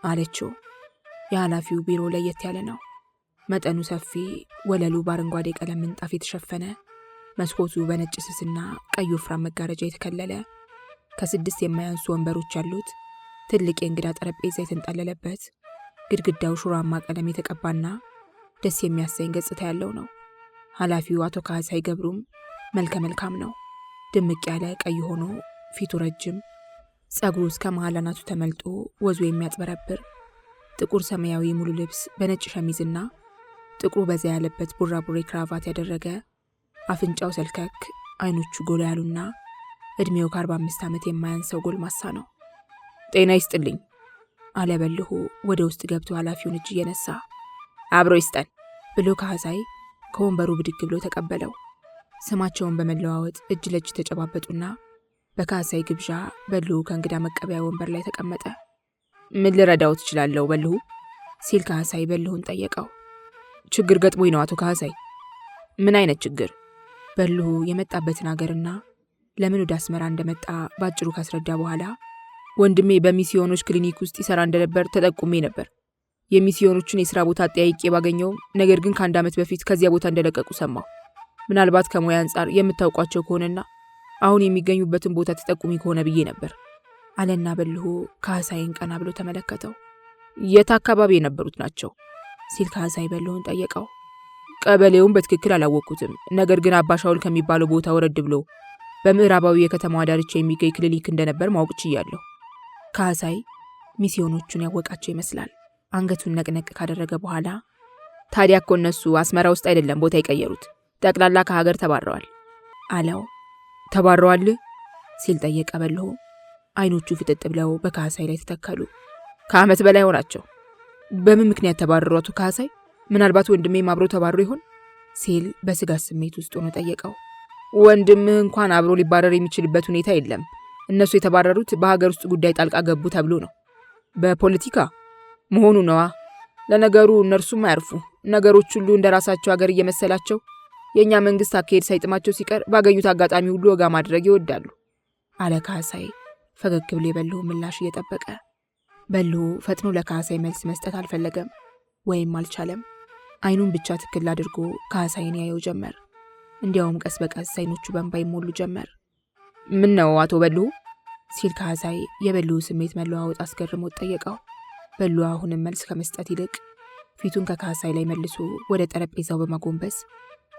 አለችው። የኃላፊው ቢሮ ለየት ያለ ነው። መጠኑ ሰፊ፣ ወለሉ በአረንጓዴ ቀለም ምንጣፍ የተሸፈነ፣ መስኮቱ በነጭ ስስና ቀይ ወፍራም መጋረጃ የተከለለ፣ ከ6 የማያንሱ ወንበሮች ያሉት ትልቅ የእንግዳ ጠረጴዛ የተንጠለለበት፣ ግድግዳው ሹራማ ቀለም የተቀባና ደስ የሚያሰኝ ገጽታ ያለው ነው። ኃላፊው አቶ ካህሳይ ገብሩም መልከ መልካም ነው። ድምቅ ያለ ቀይ ሆኖ ፊቱ ረጅም፣ ጸጉሩ እስከ መሃል አናቱ ተመልጦ ወዙ የሚያጥበረብር፣ ጥቁር ሰማያዊ ሙሉ ልብስ በነጭ ሸሚዝና ጥቁሩ በዛ ያለበት ቡራቡሬ ክራቫት ያደረገ፣ አፍንጫው ሰልከክ፣ አይኖቹ ጎላ ያሉና እድሜው ከ45 ዓመት የማያንሰው ጎልማሳ ነው። ጤና ይስጥልኝ አለ በልሁ ወደ ውስጥ ገብቶ ኃላፊውን እጅ እየነሳ። አብሮ ይስጠን ብሎ ካህሳይ ከወንበሩ ብድግ ብሎ ተቀበለው። ስማቸውን በመለዋወጥ እጅ ለእጅ ተጨባበጡና በካህሳይ ግብዣ በልሁ ከእንግዳ መቀበያ ወንበር ላይ ተቀመጠ። ምን ልረዳው ትችላለሁ በልሁ ሲል ካህሳይ በልሁን ጠየቀው። ችግር ገጥሞኝ ነው አቶ ካህሳይ። ምን አይነት ችግር? በልሁ የመጣበትን ሀገርና ለምን ወደ አስመራ እንደመጣ ባጭሩ ካስረዳ በኋላ ወንድሜ በሚስዮኖች ክሊኒክ ውስጥ ይሰራ እንደነበር ተጠቁሜ ነበር። የሚስዮኖቹን የሥራ ቦታ አጠያይቄ ባገኘውም ነገር ግን ከ1 ዓመት በፊት ከዚያ ቦታ እንደለቀቁ ሰማሁ። ምናልባት ከሙያ አንጻር የምታውቋቸው ከሆነና አሁን የሚገኙበትን ቦታ ተጠቁሚ ከሆነ ብዬ ነበር አለና በልሁ ካህሳይን ቀና ብሎ ተመለከተው። የት አካባቢ የነበሩት ናቸው ሲል ካህሳይ በልሁን ጠየቀው። ቀበሌውን በትክክል አላወቅኩትም፣ ነገር ግን አባሻውል ከሚባለው ቦታ ወረድ ብሎ በምዕራባዊ የከተማዋ ዳርቻ የሚገኝ ክሊኒክ እንደነበር ማወቅ ችያለሁ። ካህሳይ ሚስዮኖቹን ያወቃቸው ይመስላል። አንገቱን ነቅነቅ ካደረገ በኋላ ታዲያ እኮ እነሱ አስመራ ውስጥ አይደለም ቦታ የቀየሩት፣ ጠቅላላ ከሀገር ተባረዋል አለው። ተባረዋል ሲል ጠየቀ በልሁ። አይኖቹ ፍጥጥ ብለው በካህሳይ ላይ ተተከሉ። ከዓመት በላይ ሆናቸው። በምን ምክንያት ተባረሩ አቶ ካህሳይ? ምናልባት ወንድሜም አብሮ ተባረሩ ይሆን ሲል በስጋት ስሜት ውስጥ ሆኖ ጠየቀው። ወንድምህ እንኳን አብሮ ሊባረር የሚችልበት ሁኔታ የለም። እነሱ የተባረሩት በሀገር ውስጥ ጉዳይ ጣልቃ ገቡ ተብሎ ነው። በፖለቲካ መሆኑ ነዋ። ለነገሩ እነርሱም አያርፉ። ነገሮች ሁሉ እንደራሳቸው ሀገር እየመሰላቸው የኛ መንግስት አካሄድ ሳይጥማቸው ሲቀር ባገኙት አጋጣሚ ሁሉ ወጋ ማድረግ ይወዳሉ አለ ካህሳይ ፈገግ ብሎ የበልሁ ምላሽ እየጠበቀ። በልሁ ፈጥኖ ለካህሳይ መልስ መስጠት አልፈለገም ወይም አልቻለም። አይኑን ብቻ ትክክል አድርጎ ካህሳይን ያየው ጀመር። እንዲያውም ቀስ በቀስ አይኖቹ በእንባ ይሞሉ ጀመር። ምን ነው አቶ በልሁ ሲል ካህሳይ የበልሁ ስሜት መለዋወጥ አስገርሞት ጠየቀው። በልሁ አሁንም መልስ ከመስጠት ይልቅ ፊቱን ከካህሳይ ላይ መልሶ ወደ ጠረጴዛው በማጎንበስ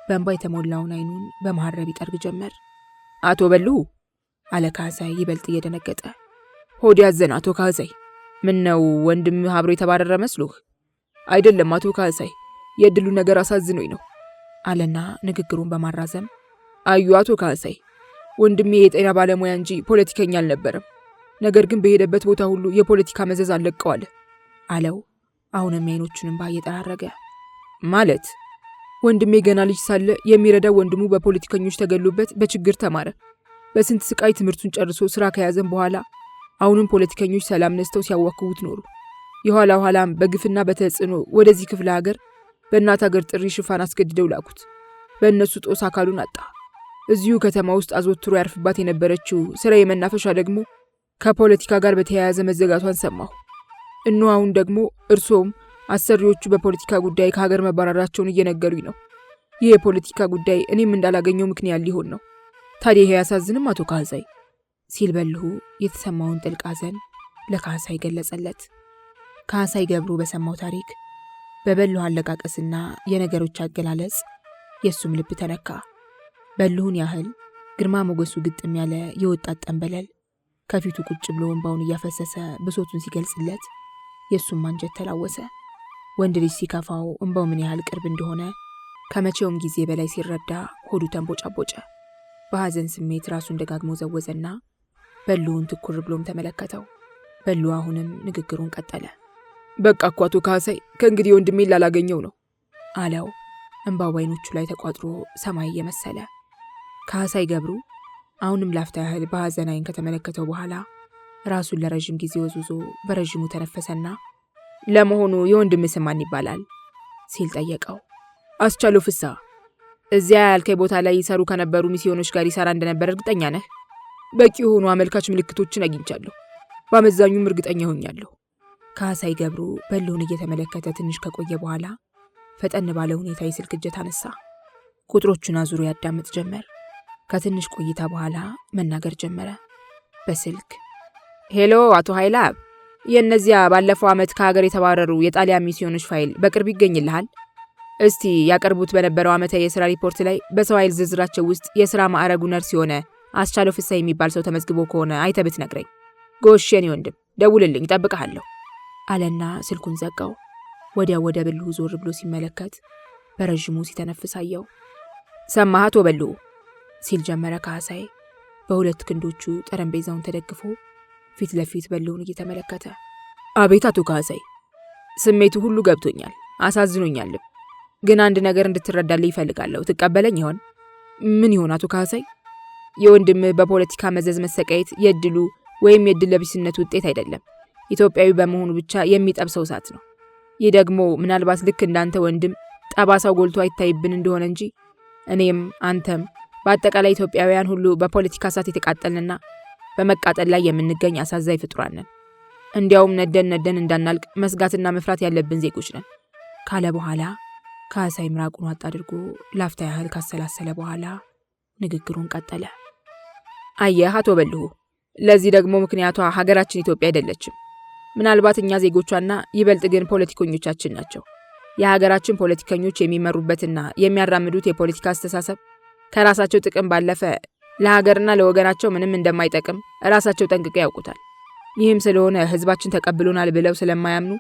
በእንባ የተሞላውን አይኑን በመሐረብ ይጠርግ ጀመር። አቶ በልሁ አለ ካህሳይ ይበልጥ እየደነገጠ። ሆድ ያዘን አቶ ካህሳይ። ምን ነው ወንድም አብሮ የተባረረ መስሎህ? አይደለም አቶ ካህሳይ፣ የድሉ ነገር አሳዝኖኝ ነው አለና ንግግሩን በማራዘም አዩ አቶ ካህሳይ፣ ወንድሜ የጤና ባለሙያ እንጂ ፖለቲከኛ አልነበረም። ነገር ግን በሄደበት ቦታ ሁሉ የፖለቲካ መዘዝ አለቀዋል አለው። አሁንም አይኖቹን እንባ እየጠራረገ። ማለት ወንድሜ ገና ልጅ ሳለ የሚረዳው ወንድሙ በፖለቲከኞች ተገሎበት በችግር ተማረ። በስንት ስቃይ ትምህርቱን ጨርሶ ስራ ከያዘን በኋላ አሁንም ፖለቲከኞች ሰላም ነስተው ሲያዋክቡት ኖሩ። የኋላ ኋላም በግፍና በተጽዕኖ ወደዚህ ክፍለ ሀገር በእናት ሀገር ጥሪ ሽፋን አስገድደው ላኩት። በእነሱ ጦስ አካሉን አጣ። እዚሁ ከተማ ውስጥ አዘወትሮ ያርፍባት የነበረችው ስራ የመናፈሻ ደግሞ ከፖለቲካ ጋር በተያያዘ መዘጋቷን ሰማሁ። እነሆ አሁን ደግሞ እርሶም አሰሪዎቹ በፖለቲካ ጉዳይ ከሀገር መባረራቸውን እየነገሩኝ ነው። ይህ የፖለቲካ ጉዳይ እኔም እንዳላገኘው ምክንያት ሊሆን ነው። ታዲያ ይሄ ያሳዝንም አቶ ካህሳይ ሲል በልሁ የተሰማውን ጥልቅ ሐዘን ለካህሳይ ገለጸለት። ካህሳይ ገብሩ በሰማው ታሪክ በበልሁ አለቃቀስና የነገሮች አገላለጽ የሱም ልብ ተነካ። በልሁን ያህል ግርማ ሞገሱ ግጥም ያለ የወጣት ጠንበለል ከፊቱ ቁጭ ብሎ እንባውን እያፈሰሰ ብሶቱን ሲገልጽለት የሱም አንጀት ተላወሰ። ወንድ ልጅ ሲከፋው እንባው ምን ያህል ቅርብ እንደሆነ ከመቼውም ጊዜ በላይ ሲረዳ ሆዱ ተንቦጫቦጨ። በሐዘን ስሜት ራሱን ደጋግሞ ዘወዘና በልሁን ትኩር ብሎም ተመለከተው። በልሁ አሁንም ንግግሩን ቀጠለ። በቃ እኮ አቶ ካህሳይ ከእንግዲህ ወንድሜን ላላገኘው ነው አለው። እንባው በዓይኖቹ ላይ ተቋጥሮ ሰማይ እየመሰለ። ካህሳይ ገብሩ አሁንም ላፍታ ያህል በሐዘን ዓይን ከተመለከተው በኋላ ራሱን ለረዥም ጊዜ ወዝውዞ በረዥሙ ተነፈሰና ለመሆኑ የወንድም ስም ማን ይባላል ሲል ጠየቀው። አስቻለው ፍስሐ። እዚያ ያልከኝ ቦታ ላይ ይሰሩ ከነበሩ ሚስዮኖች ጋር ይሰራ እንደነበር እርግጠኛ ነህ? በቂ የሆኑ አመልካች ምልክቶችን አግኝቻለሁ። በአመዛኙም እርግጠኛ ሆኛለሁ። ካህሳይ ገብሩ በልሁን እየተመለከተ ትንሽ ከቆየ በኋላ ፈጠን ባለ ሁኔታ የስልክ እጀታ አነሳ። ቁጥሮቹን አዙሮ ያዳምጥ ጀመር። ከትንሽ ቆይታ በኋላ መናገር ጀመረ በስልክ። ሄሎ አቶ ኃይለአብ፣ የእነዚያ ባለፈው ዓመት ከሀገር የተባረሩ የጣሊያን ሚስዮኖች ፋይል በቅርብ ይገኝልሃል? እስቲ ያቀርቡት በነበረው ዓመታዊ የሥራ ሪፖርት ላይ በሰው ኃይል ዝርዝራቸው ውስጥ የሥራ ማዕረጉ ነርስ የሆነ አስቻለው ፍስሐ የሚባል ሰው ተመዝግቦ ከሆነ አይተህ ብትነግረኝ። ጎሽ የኔ ወንድም፣ ደውልልኝ፣ እጠብቅሃለሁ አለና ስልኩን ዘጋው። ወዲያው ወደ በልሁ ዞር ብሎ ሲመለከት በረዥሙ ሲተነፍስ አየው። ሰማህ አቶ በልሁ ሲል ጀመረ ካህሳይ በሁለት ክንዶቹ ጠረጴዛውን ተደግፎ ፊት ለፊት በልሁን እየተመለከተ። አቤት አቶ ካህሳይ፣ ስሜቱ ሁሉ ገብቶኛል፣ አሳዝኖኛልም። ግን አንድ ነገር እንድትረዳልኝ ይፈልጋለሁ። ትቀበለኝ ይሆን? ምን ይሆን አቶ ካህሳይ? የወንድምህ በፖለቲካ መዘዝ መሰቃየት የእድሉ ወይም የእድል ለቢስነት ውጤት አይደለም። ኢትዮጵያዊ በመሆኑ ብቻ የሚጠብሰው እሳት ነው። ይህ ደግሞ ምናልባት ልክ እንዳንተ ወንድም ጠባሳው ጎልቶ አይታይብን እንደሆነ እንጂ እኔም አንተም በአጠቃላይ ኢትዮጵያውያን ሁሉ በፖለቲካ እሳት የተቃጠልንና በመቃጠል ላይ የምንገኝ አሳዛኝ ፍጡራን ነን። እንዲያውም ነደን እንዳናልቅ መስጋትና መፍራት ያለብን ዜጎች ነን ካለ በኋላ ካህሳይ ምራቁን ዋጥ አድርጎ ላፍታ ያህል ካሰላሰለ በኋላ ንግግሩን ቀጠለ። አየህ አቶ በልሁ፣ ለዚህ ደግሞ ምክንያቷ ሀገራችን ኢትዮጵያ አይደለችም። ምናልባት እኛ ዜጎቿና ይበልጥ ግን ፖለቲከኞቻችን ናቸው። የሀገራችን ፖለቲከኞች የሚመሩበትና የሚያራምዱት የፖለቲካ አስተሳሰብ ከራሳቸው ጥቅም ባለፈ ለሀገርና ለወገናቸው ምንም እንደማይጠቅም ራሳቸው ጠንቅቀው ያውቁታል። ይህም ስለሆነ ህዝባችን ተቀብሎናል ብለው ስለማያምኑ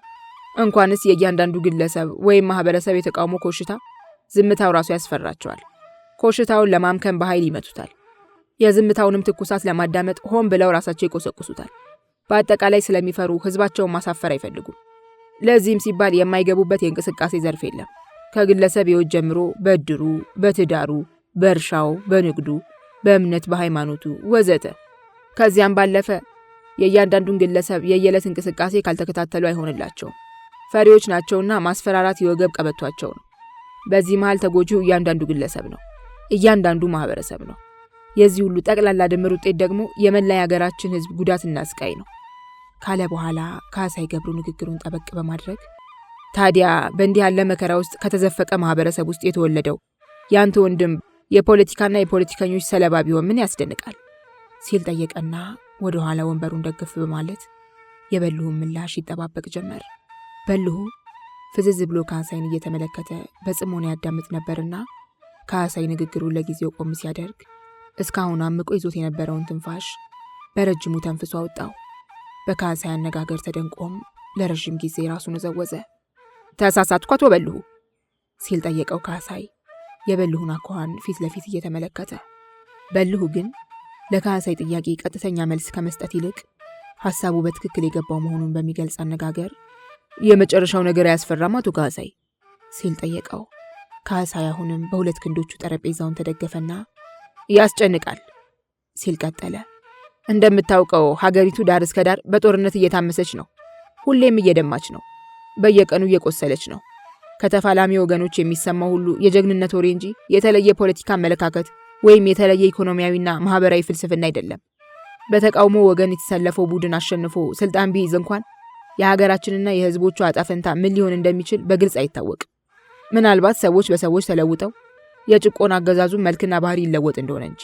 እንኳንስ የእያንዳንዱ ግለሰብ ወይም ማህበረሰብ የተቃውሞ ኮሽታ ዝምታው ራሱ ያስፈራቸዋል። ኮሽታውን ለማምከን በኃይል ይመቱታል። የዝምታውንም ትኩሳት ለማዳመጥ ሆን ብለው ራሳቸው ይቆሰቁሱታል። በአጠቃላይ ስለሚፈሩ ህዝባቸውን ማሳፈር አይፈልጉም። ለዚህም ሲባል የማይገቡበት የእንቅስቃሴ ዘርፍ የለም። ከግለሰብ ህይወት ጀምሮ በእድሩ፣ በትዳሩ፣ በእርሻው፣ በንግዱ፣ በእምነት፣ በሃይማኖቱ ወዘተ። ከዚያም ባለፈ የእያንዳንዱን ግለሰብ የየዕለት እንቅስቃሴ ካልተከታተሉ አይሆንላቸውም። ፈሪዎች ናቸውና ማስፈራራት የወገብ ቀበቷቸው ነው። በዚህ መሃል ተጎጂው እያንዳንዱ ግለሰብ ነው፣ እያንዳንዱ ማህበረሰብ ነው። የዚህ ሁሉ ጠቅላላ ድምር ውጤት ደግሞ የመላ የሀገራችን ህዝብ ጉዳትና ስቃይ ነው ካለ በኋላ ካህሳይ ገብሩ ንግግሩን ጠበቅ በማድረግ ታዲያ በእንዲህ ያለ መከራ ውስጥ ከተዘፈቀ ማህበረሰብ ውስጥ የተወለደው ያንተ ወንድም የፖለቲካና የፖለቲከኞች ሰለባ ቢሆን ምን ያስደንቃል ሲል ጠየቀና ወደ ኋላ ወንበሩን ደግፍ በማለት የበልሁን ምላሽ ይጠባበቅ ጀመር። በልሁ ፍዝዝ ብሎ ካህሳይን እየተመለከተ በጽሞና ያዳምጥ ነበርና ካህሳይ ንግግሩን ለጊዜው ቆም ሲያደርግ እስካሁን አምቆ ይዞት የነበረውን ትንፋሽ በረጅሙ ተንፍሶ አወጣው። በካህሳይ አነጋገር ተደንቆም ለረዥም ጊዜ ራሱን ዘወዘ። ተሳሳትኩ አቶ በልሁ ሲል ጠየቀው ካህሳይ የበልሁን አኳኋን ፊት ለፊት እየተመለከተ። በልሁ ግን ለካህሳይ ጥያቄ ቀጥተኛ መልስ ከመስጠት ይልቅ ሐሳቡ በትክክል የገባው መሆኑን በሚገልጽ አነጋገር የመጨረሻው ነገር አያስፈራም አቶ ካህሳይ ሲል ጠየቀው። ካህሳይ አሁንም በሁለት ክንዶቹ ጠረጴዛውን ተደገፈና ያስጨንቃል ሲል ቀጠለ። እንደምታውቀው ሀገሪቱ ዳር እስከ ዳር በጦርነት እየታመሰች ነው። ሁሌም እየደማች ነው። በየቀኑ እየቆሰለች ነው። ከተፋላሚ ወገኖች የሚሰማው ሁሉ የጀግንነት ወሬ እንጂ የተለየ ፖለቲካ አመለካከት ወይም የተለየ ኢኮኖሚያዊና ማህበራዊ ፍልስፍና አይደለም። በተቃውሞ ወገን የተሰለፈው ቡድን አሸንፎ ስልጣን ቢይዝ እንኳን የሀገራችንና የህዝቦቿ ዕጣ ፈንታ ምን ሊሆን እንደሚችል በግልጽ አይታወቅም። ምናልባት ሰዎች በሰዎች ተለውጠው የጭቆና አገዛዙን መልክና ባህሪ ይለወጥ እንደሆነ እንጂ።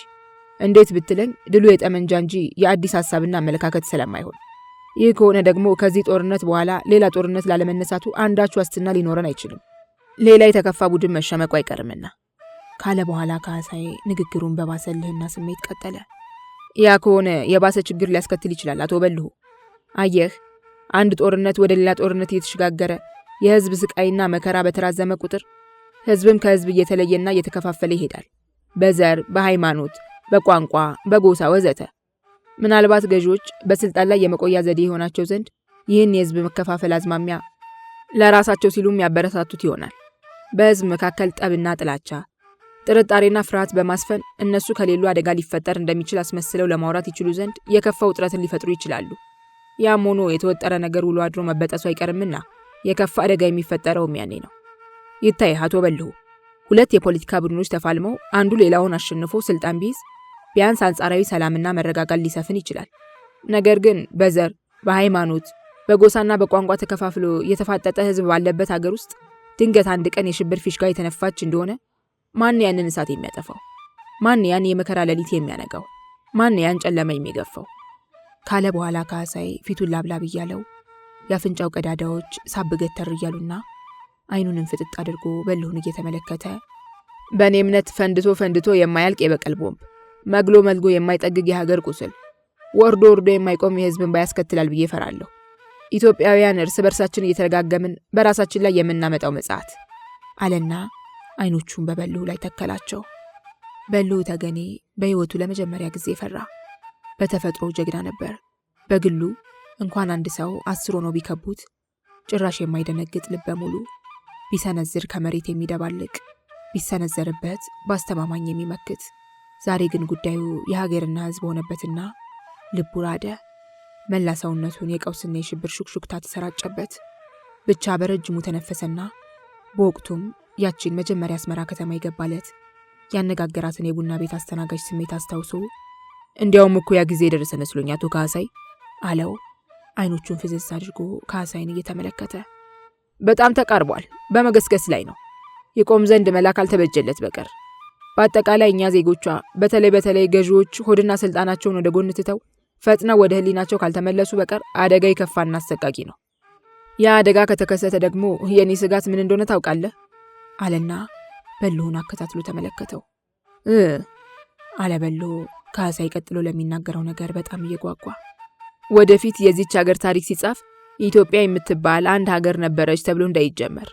እንዴት ብትለኝ ድሉ የጠመንጃ እንጂ የአዲስ ሐሳብና አመለካከት ስለማይሆን። ይህ ከሆነ ደግሞ ከዚህ ጦርነት በኋላ ሌላ ጦርነት ላለመነሳቱ አንዳች ዋስትና ሊኖረን አይችልም። ሌላ የተከፋ ቡድን መሸመቁ አይቀርምና ካለ በኋላ ካህሳይ ንግግሩን በባሰልህና ስሜት ቀጠለ። ያ ከሆነ የባሰ ችግር ሊያስከትል ይችላል አቶ በልሁ። አየህ፣ አንድ ጦርነት ወደ ሌላ ጦርነት እየተሸጋገረ የህዝብ ስቃይና መከራ በተራዘመ ቁጥር ህዝብም ከህዝብ እየተለየና እየተከፋፈለ ይሄዳል። በዘር፣ በሃይማኖት፣ በቋንቋ፣ በጎሳ ወዘተ። ምናልባት ገዢዎች በስልጣን ላይ የመቆያ ዘዴ የሆናቸው ዘንድ ይህን የህዝብ መከፋፈል አዝማሚያ ለራሳቸው ሲሉም ያበረታቱት ይሆናል። በህዝብ መካከል ጠብና ጥላቻ፣ ጥርጣሬና ፍርሃት በማስፈን እነሱ ከሌሉ አደጋ ሊፈጠር እንደሚችል አስመስለው ለማውራት ይችሉ ዘንድ የከፋ ውጥረትን ሊፈጥሩ ይችላሉ። ያም ሆኖ የተወጠረ ነገር ውሎ አድሮ መበጠሱ አይቀርምና የከፋ አደጋ የሚፈጠረውም ያኔ ነው። ይታይ አቶ በልሁ፣ ሁለት የፖለቲካ ቡድኖች ተፋልመው አንዱ ሌላውን አሸንፎ ስልጣን ቢይዝ ቢያንስ አንጻራዊ ሰላምና መረጋጋት ሊሰፍን ይችላል። ነገር ግን በዘር፣ በሃይማኖት፣ በጎሳና በቋንቋ ተከፋፍሎ የተፋጠጠ ህዝብ ባለበት ሀገር ውስጥ ድንገት አንድ ቀን የሽብር ፊሽካ የተነፋች እንደሆነ ማን ያንን እሳት የሚያጠፋው? ማን ያን የመከራ ሌሊት የሚያነጋው? ማን ያን ጨለማ የሚገፋው? ካለ በኋላ ካህሳይ ፊቱን ላብላብ እያለው የአፍንጫው ቀዳዳዎች ሳብገተር እያሉና አይኑንም ፍጥጥ አድርጎ በልሁን እየተመለከተ በእኔ እምነት ፈንድቶ የማያልቅ የበቀል ቦምብ፣ መግሎ መልጎ የማይጠግግ የሀገር ቁስል፣ ወርዶ የማይቆም የህዝብን ባያስከትላል ብዬ ፈራለሁ። ኢትዮጵያውያን እርስ በርሳችን እየተረጋገምን በራሳችን ላይ የምናመጣው መጽዓት አለና አይኖቹን በበልሁ ላይ ተከላቸው። በልሁ ተገኔ በህይወቱ ለመጀመሪያ ጊዜ ፈራ። በተፈጥሮ ጀግና ነበር። በግሉ እንኳን አንድ ሰው 10 ሆነው ቢከቡት ጭራሽ የማይደነግጥ ልበ ሙሉ፣ ቢሰነዝር ከመሬት የሚደባልቅ፣ ቢሰነዘርበት በአስተማማኝ የሚመክት። ዛሬ ግን ጉዳዩ የሀገርና ህዝብ ሆነበትና ልቡ ራደ። መላ ሰውነቱን የቀውስና የሽብር ሹክሹክታ ተሰራጨበት። ብቻ በረጅሙ ተነፈሰና በወቅቱም ያቺን መጀመሪያ አስመራ ከተማ የገባለት ያነጋገራትን የቡና ቤት አስተናጋጅ ስሜት አስታውሶ እንዲያውም እኮ ያ ጊዜ የደረሰ መስሎኝ አቶ ካህሳይ አለው። አይኖቹን ፍዝዝ አድርጎ ካህሳይን እየተመለከተ በጣም ተቃርቧል። በመገስገስ ላይ ነው። ይቆም ዘንድ መላክ አልተበጀለት በቀር በአጠቃላይ እኛ ዜጎቿ በተለይ ገዢዎች ሆድና ስልጣናቸውን ወደ ጎን ትተው ፈጥነው ወደ ህሊናቸው ካልተመለሱ በቀር አደጋ ይከፋና አሰቃቂ ነው። ያ አደጋ ከተከሰተ ደግሞ የኔ ስጋት ምን እንደሆነ ታውቃለህ? አለና በልሁን አከታትሎ ተመለከተው። አለ በልሁ ካህሳይ ቀጥሎ ለሚናገረው ነገር በጣም እየጓጓ። ወደፊት የዚች ሀገር ታሪክ ሲጻፍ ኢትዮጵያ የምትባል አንድ ሀገር ነበረች ተብሎ እንዳይጀመር።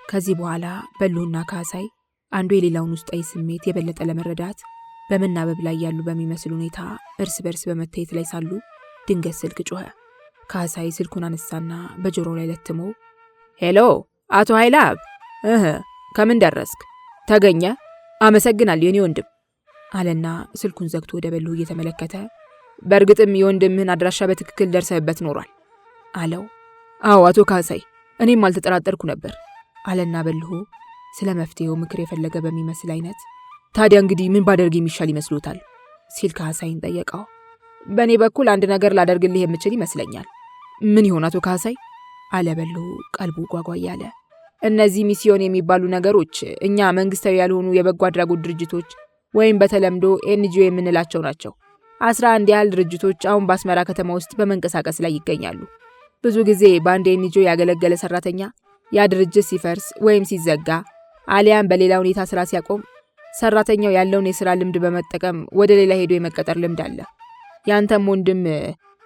ከዚህ በኋላ በልሁና ካህሳይ አንዱ የሌላውን ውስጣዊ ስሜት የበለጠ ለመረዳት በመናበብ ላይ ያሉ በሚመስል ሁኔታ እርስ በርስ በመታየት ላይ ሳሉ ድንገት ስልክ ጮኸ። ካህሳይ ስልኩን አነሳና በጆሮው ላይ ለትሞ ሄሎ አቶ ኃይለአብ፣ ከምን ደረስክ? ተገኘ? አመሰግናለሁ የኔ ወንድም አለና ስልኩን ዘግቶ ወደ በልሁ እየተመለከተ በእርግጥም የወንድምህን አድራሻ በትክክል ደርሰህበት ኖሯል አለው። አዎ አቶ ካህሳይ፣ እኔም አልተጠራጠርኩ ነበር አለና በልሁ ስለ መፍትሄው ምክር የፈለገ በሚመስል አይነት ታዲያ እንግዲህ ምን ባደርግ የሚሻል ይመስሎታል ሲል ካህሳይን ጠየቀው። በእኔ በኩል አንድ ነገር ላደርግልህ የምችል ይመስለኛል። ምን ይሆን አቶ ካህሳይ አለ በልሁ ቀልቡ ጓጓ እያለ። እነዚህ ሚስዮን የሚባሉ ነገሮች እኛ መንግስታዊ ያልሆኑ የበጎ አድራጎት ድርጅቶች ወይም በተለምዶ ኤንጂኦ የምንላቸው ናቸው። 11 ያህል ድርጅቶች አሁን በአስመራ ከተማ ውስጥ በመንቀሳቀስ ላይ ይገኛሉ። ብዙ ጊዜ በአንድ ኤንጂኦ ያገለገለ ሰራተኛ ያ ድርጅት ሲፈርስ ወይም ሲዘጋ አሊያም በሌላ ሁኔታ ስራ ሲያቆም ሰራተኛው ያለውን የሥራ ልምድ በመጠቀም ወደ ሌላ ሄዶ የመቀጠር ልምድ አለ። ያንተም ወንድም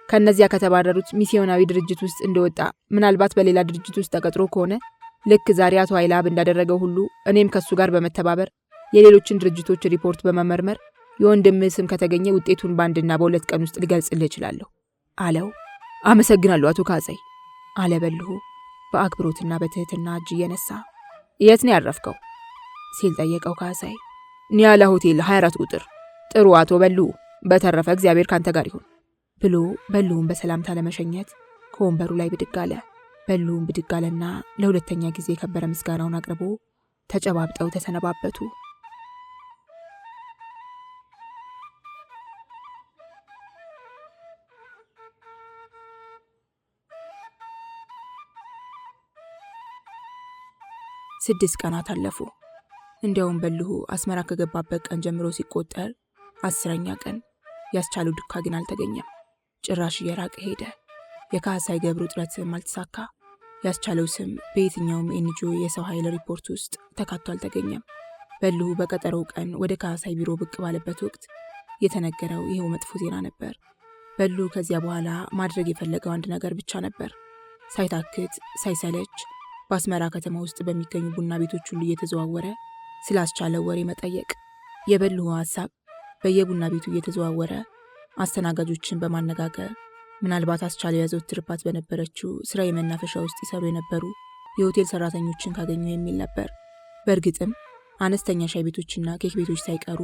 ከነዚያ ከተባረሩት ሚስዮናዊ ድርጅት ውስጥ እንደወጣ ምናልባት በሌላ ድርጅት ውስጥ ተቀጥሮ ከሆነ ልክ ዛሬ አቶ ኃይለአብ እንዳደረገው ሁሉ እኔም ከሱ ጋር በመተባበር የሌሎችን ድርጅቶች ሪፖርት በመመርመር የወንድም ስም ከተገኘ ውጤቱን በአንድና በሁለት ቀን ውስጥ ልገልጽልህ እችላለሁ አለው። አመሰግናለሁ አቶ ካሳይ አለ በልሁ በአክብሮትና በትህትና እጅ እየነሳ። የት ነው ያረፍከው ሲል ጠየቀው ካሳይ። ኒያላ ሆቴል 24 ቁጥር። ጥሩ አቶ በልሁ፣ በተረፈ እግዚአብሔር ካንተ ጋር ይሁን ብሎ በልሁን በሰላምታ ለመሸኘት ከወንበሩ ላይ ብድግ አለ። በልሁን ብድግ አለና ለሁለተኛ ጊዜ የከበረ ምስጋናውን አቅርቦ ተጨባብጠው ተሰነባበቱ። ስድስት ቀናት አለፉ። እንዲያውም በልሁ አስመራ ከገባበት ቀን ጀምሮ ሲቆጠር 10ኛ ቀን። ያስቻለው ዱካ ግን አልተገኘም። ጭራሽ እየራቀ ሄደ። የካሳይ ገብሩ ጥረትም አልተሳካ። ያስቻለው ስም በየትኛውም ኤንጂኦ የሰው ኃይል ሪፖርት ውስጥ ተካቶ አልተገኘም። በልሁ በቀጠሮው ቀን ወደ ካሳይ ቢሮ ብቅ ባለበት ወቅት የተነገረው ይሄው መጥፎ ዜና ነበር። በልሁ ከዚያ በኋላ ማድረግ የፈለገው አንድ ነገር ብቻ ነበር። ሳይታክት ሳይሰለች በአስመራ ከተማ ውስጥ በሚገኙ ቡና ቤቶች ሁሉ እየተዘዋወረ ስላስቻለው ወሬ መጠየቅ። የበልሁ ሐሳብ በየቡና ቤቱ እየተዘዋወረ አስተናጋጆችን በማነጋገር ምናልባት አስቻለው ያዘወትርባት በነበረችው ስራ የመናፈሻ ውስጥ ይሰሩ የነበሩ የሆቴል ሰራተኞችን ካገኙ የሚል ነበር። በእርግጥም አነስተኛ ሻይ ቤቶችና ኬክ ቤቶች ሳይቀሩ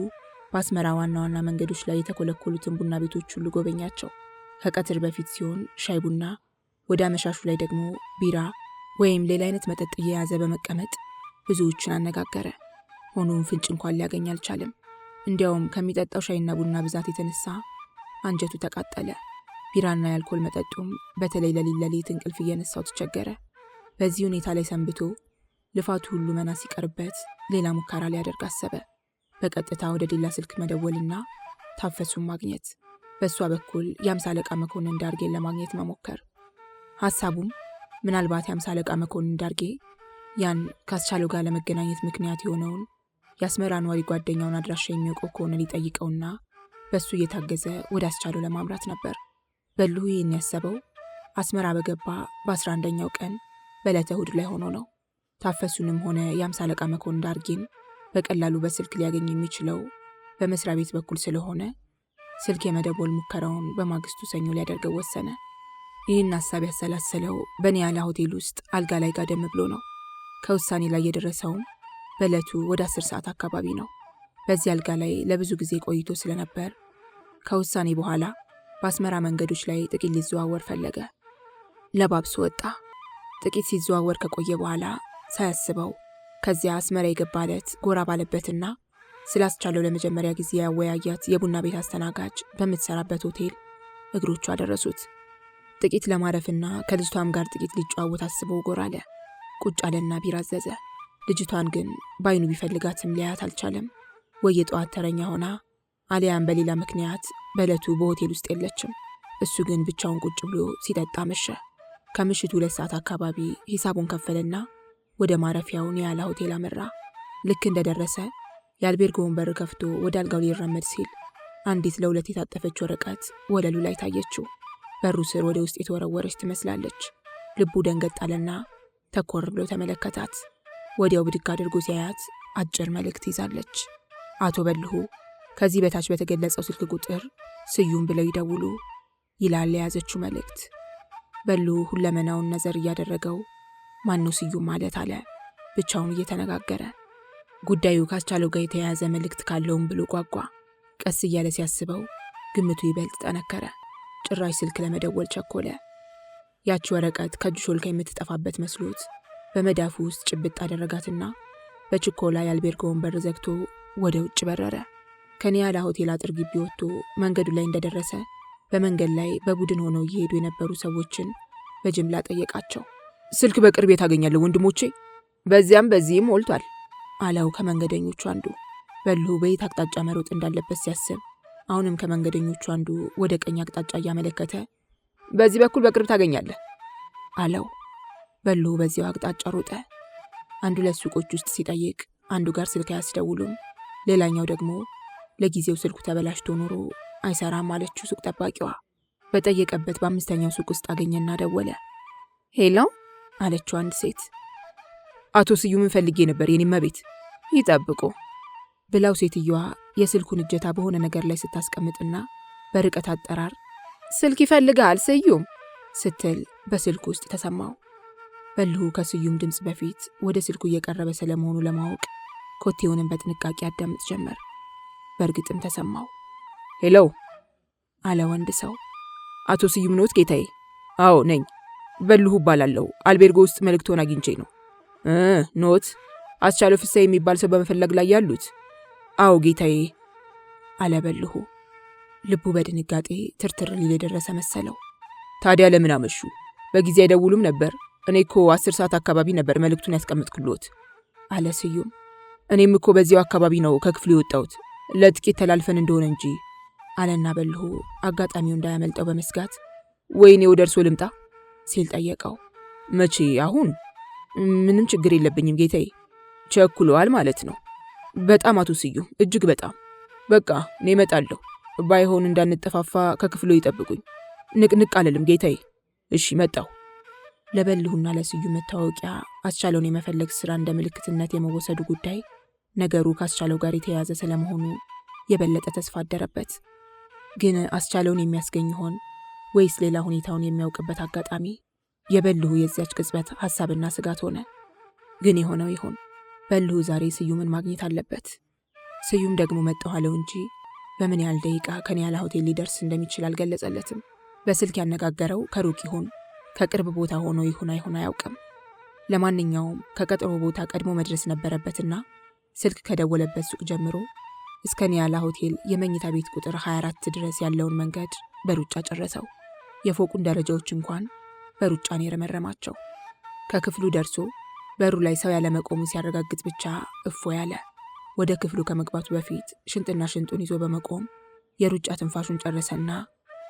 በአስመራ ዋና ዋና መንገዶች ላይ የተኮለኮሉትን ቡና ቤቶች ሁሉ ጎበኛቸው። ከቀትር በፊት ሲሆን ሻይ ቡና፣ ወደ አመሻሹ ላይ ደግሞ ቢራ ወይም ሌላ አይነት መጠጥ እየያዘ በመቀመጥ ብዙዎችን አነጋገረ። ሆኖም ፍንጭ እንኳን ሊያገኝ አልቻለም። እንዲያውም ከሚጠጣው ሻይና ቡና ብዛት የተነሳ አንጀቱ ተቃጠለ። ቢራና የአልኮል መጠጡም በተለይ ለሊት እንቅልፍ እየነሳው ተቸገረ። በዚህ ሁኔታ ላይ ሰንብቶ ልፋቱ ሁሉ መና ሲቀርበት ሌላ ሙከራ ሊያደርግ አሰበ። በቀጥታ ወደ ሌላ ስልክ መደወልና ታፈሱን ማግኘት፣ በእሷ በኩል የ50 አለቃ መኮንን ዳርጌን ለማግኘት መሞከር። ሐሳቡም ምናልባት የ50 አለቃ መኮንን ዳርጌ ያን ካስቻለው ጋር ለመገናኘት ምክንያት የሆነውን የአስመራ ነዋሪ ጓደኛውን አድራሻ የሚያውቀው ከሆነ ሊጠይቀውና በሱ እየታገዘ ወደ አስቻለው ለማምራት ነበር። በልሁ ይህን ያሰበው አስመራ በገባ በ11ኛው ቀን በዕለተ እሑድ ላይ ሆኖ ነው። ታፈሱንም ሆነ የ50 አለቃ መኮንን ዳርጌን በቀላሉ በስልክ ሊያገኝ የሚችለው በመስሪያ ቤት በኩል ስለሆነ ስልክ የመደወል ሙከራውን በማግስቱ ሰኞ ሊያደርገው ወሰነ። ይህን ሐሳብ ያሰላሰለው በኒያላ ሆቴል ውስጥ አልጋ ላይ ጋደም ብሎ ነው። ከውሳኔ ላይ የደረሰውም በዕለቱ ወደ 10 ሰዓት አካባቢ ነው። በዚህ አልጋ ላይ ለብዙ ጊዜ ቆይቶ ስለነበር ከውሳኔ በኋላ በአስመራ መንገዶች ላይ ጥቂት ሊዘዋወር ፈለገ። ለባብሶ ወጣ። ጥቂት ሲዘዋወር ከቆየ በኋላ ሳያስበው ከዚያ አስመራ የገባ ዕለት ጎራ ባለበትና ስላስቻለው ለመጀመሪያ ጊዜ ያወያያት የቡና ቤት አስተናጋጅ በምትሰራበት ሆቴል እግሮቹ አደረሱት። ጥቂት ለማረፍና ከልጅቷም ጋር ጥቂት ሊጨዋወት አስበው ጎራ አለ። ቁጭ አለና ቢራ አዘዘ። ልጅቷን ግን በአይኑ ቢፈልጋትም ሊያያት አልቻለም። ወይ የጠዋት ተረኛ ሆና አሊያም በሌላ ምክንያት በዕለቱ በሆቴል ውስጥ የለችም። እሱ ግን ብቻውን ቁጭ ብሎ ሲጠጣ መሸ። ከምሽቱ 2 ሰዓት አካባቢ ሂሳቡን ከፈለና ወደ ማረፊያው ኒያላ ሆቴል አመራ። ልክ እንደደረሰ የአልቤርጎውን በር ከፍቶ ወደ አልጋው ሊራመድ ሲል አንዲት ለሁለት የታጠፈች ወረቀት ወለሉ ላይ ታየችው። በሩ ስር ወደ ውስጥ የተወረወረች ትመስላለች። ልቡ ደንገጥ አለና ተኮር ብሎ ተመለከታት። ወዲያው ብድግ አድርጎ ሲያያት አጭር መልእክት ይዛለች። አቶ በልሁ ከዚህ በታች በተገለጸው ስልክ ቁጥር ስዩም ብለው ይደውሉ ይላል የያዘችው መልእክት። በልሁ ሁለመናውን ነዘር እያደረገው ማነው ስዩም ማለት አለ፣ ብቻውን እየተነጋገረ። ጉዳዩ ካስቻለው ጋር የተያያዘ መልእክት ካለውም ብሎ ጓጓ። ቀስ እያለ ሲያስበው ግምቱ ይበልጥ ጠነከረ። ጭራሽ ስልክ ለመደወል ቸኮለ። ያቺ ወረቀት ከእጁ ሾልካ የምትጠፋበት መስሎት በመዳፉ ውስጥ ጭብጥ አደረጋትና በችኮላ የአልቤርጎውን በር ዘግቶ ወደ ውጭ በረረ። ከኒያላ ሆቴል አጥር ግቢ ወጥቶ መንገዱ ላይ እንደደረሰ በመንገድ ላይ በቡድን ሆነው እየሄዱ የነበሩ ሰዎችን በጅምላ ጠየቃቸው። ስልክ በቅርብ ታገኛለህ ወንድሞቼ? በዚያም በዚህም ሞልቷል አለው ከመንገደኞቹ አንዱ። በልሁ በየት አቅጣጫ መሮጥ እንዳለበት ሲያስብ አሁንም ከመንገደኞቹ አንዱ ወደ ቀኝ አቅጣጫ እያመለከተ በዚህ በኩል በቅርብ ታገኛለህ አለው። በልሁ በዚያው አቅጣጫ ሮጠ። አንዱ 2 ሱቆች ውስጥ ሲጠይቅ አንዱ ጋር ስልክ አያስደውሉም። ሌላኛው ደግሞ ለጊዜው ስልኩ ተበላሽቶ ኖሮ አይሰራም አለችው ሱቅ ጠባቂዋ። በጠየቀበት በአምስተኛው ሱቅ ውስጥ አገኘና ደወለ። ሄሎ አለችው አንድ ሴት። አቶ ስዩምን ፈልጌ ነበር የኔ እመቤት። ይጠብቁ ብላው ሴትዮዋ የስልኩን እጀታ በሆነ ነገር ላይ ስታስቀምጥና በርቀት አጠራር ስልክ ይፈልጋል ስዩም ስትል በስልኩ ውስጥ ተሰማው። በልሁ ከስዩም ድምፅ በፊት ወደ ስልኩ እየቀረበ ስለመሆኑ ለማወቅ ኮቴውንም በጥንቃቄ ያዳምጥ ጀመር። በእርግጥም ተሰማው። ሄሎ አለ ወንድ ሰው። አቶ ስዩም ኖት ጌታዬ? አዎ ነኝ። በልሁ እባላለሁ። አልቤርጎ ውስጥ መልእክቶን አግኝቼ ነው። ኖት? አስቻለው ፍስሐ የሚባል ሰው በመፈለግ ላይ ያሉት? አዎ ጌታዬ አለ በልሁ። ልቡ በድንጋጤ ትርትር ሊል የደረሰ መሰለው። ታዲያ ለምን አመሹ? በጊዜ አይደውሉም ነበር? እኔ እኮ 10 ሰዓት አካባቢ ነበር መልእክቱን ያስቀምጥኩሎት አለ ስዩም። እኔም እኮ በዚያው አካባቢ ነው ከክፍሉ የወጣሁት ለጥቂት ተላልፈን እንደሆነ እንጂ አለና በልሁ አጋጣሚው እንዳያመልጠው በመስጋት ወይኔ ወደ እርሶ ልምጣ ሲል ጠየቀው። መቼ? አሁን? ምንም ችግር የለብኝም ጌታዬ። ቸኩለዋል ማለት ነው? በጣም አቶ ስዩም፣ እጅግ በጣም። በቃ እኔ እመጣለሁ። ባይሆን እንዳንጠፋፋ ከክፍሉ ይጠብቁኝ። ንቅንቅ አልልም ጌታዬ። እሺ መጣሁ። ለበልሁና ለስዩም መታወቂያ አስቻለውን የመፈለግ ስራ እንደ ምልክትነት የመወሰዱ ጉዳይ ነገሩ ከአስቻለው ጋር የተያያዘ ስለመሆኑ የበለጠ ተስፋ አደረበት። ግን አስቻለውን የሚያስገኝ ይሆን ወይስ ሌላ ሁኔታውን የሚያውቅበት አጋጣሚ? የበልሁ የዚያች ቅጽበት ሐሳብና ስጋት ሆነ። ግን የሆነው ይሆን። በልሁ ዛሬ ስዩምን ማግኘት አለበት። ስዩም ደግሞ መጣሁ አለው እንጂ በምን ያህል ደቂቃ ከኒያላ ሆቴል ሊደርስ እንደሚችል አልገለጸለትም። በስልክ ያነጋገረው ከሩቅ ይሁን ከቅርብ ቦታ ሆኖ ይሁን አይሁን አያውቅም። ለማንኛውም ከቀጠሮ ቦታ ቀድሞ መድረስ ነበረበትና ስልክ ከደወለበት ሱቅ ጀምሮ እስከ ኒያላ ሆቴል የመኝታ ቤት ቁጥር 24 ድረስ ያለውን መንገድ በሩጫ ጨረሰው። የፎቁን ደረጃዎች እንኳን በሩጫን የረመረማቸው። ከክፍሉ ደርሶ በሩ ላይ ሰው ያለመቆሙ ሲያረጋግጥ ብቻ እፎ ያለ። ወደ ክፍሉ ከመግባቱ በፊት ሽንጥና ሽንጡን ይዞ በመቆም የሩጫ ትንፋሹን ጨረሰና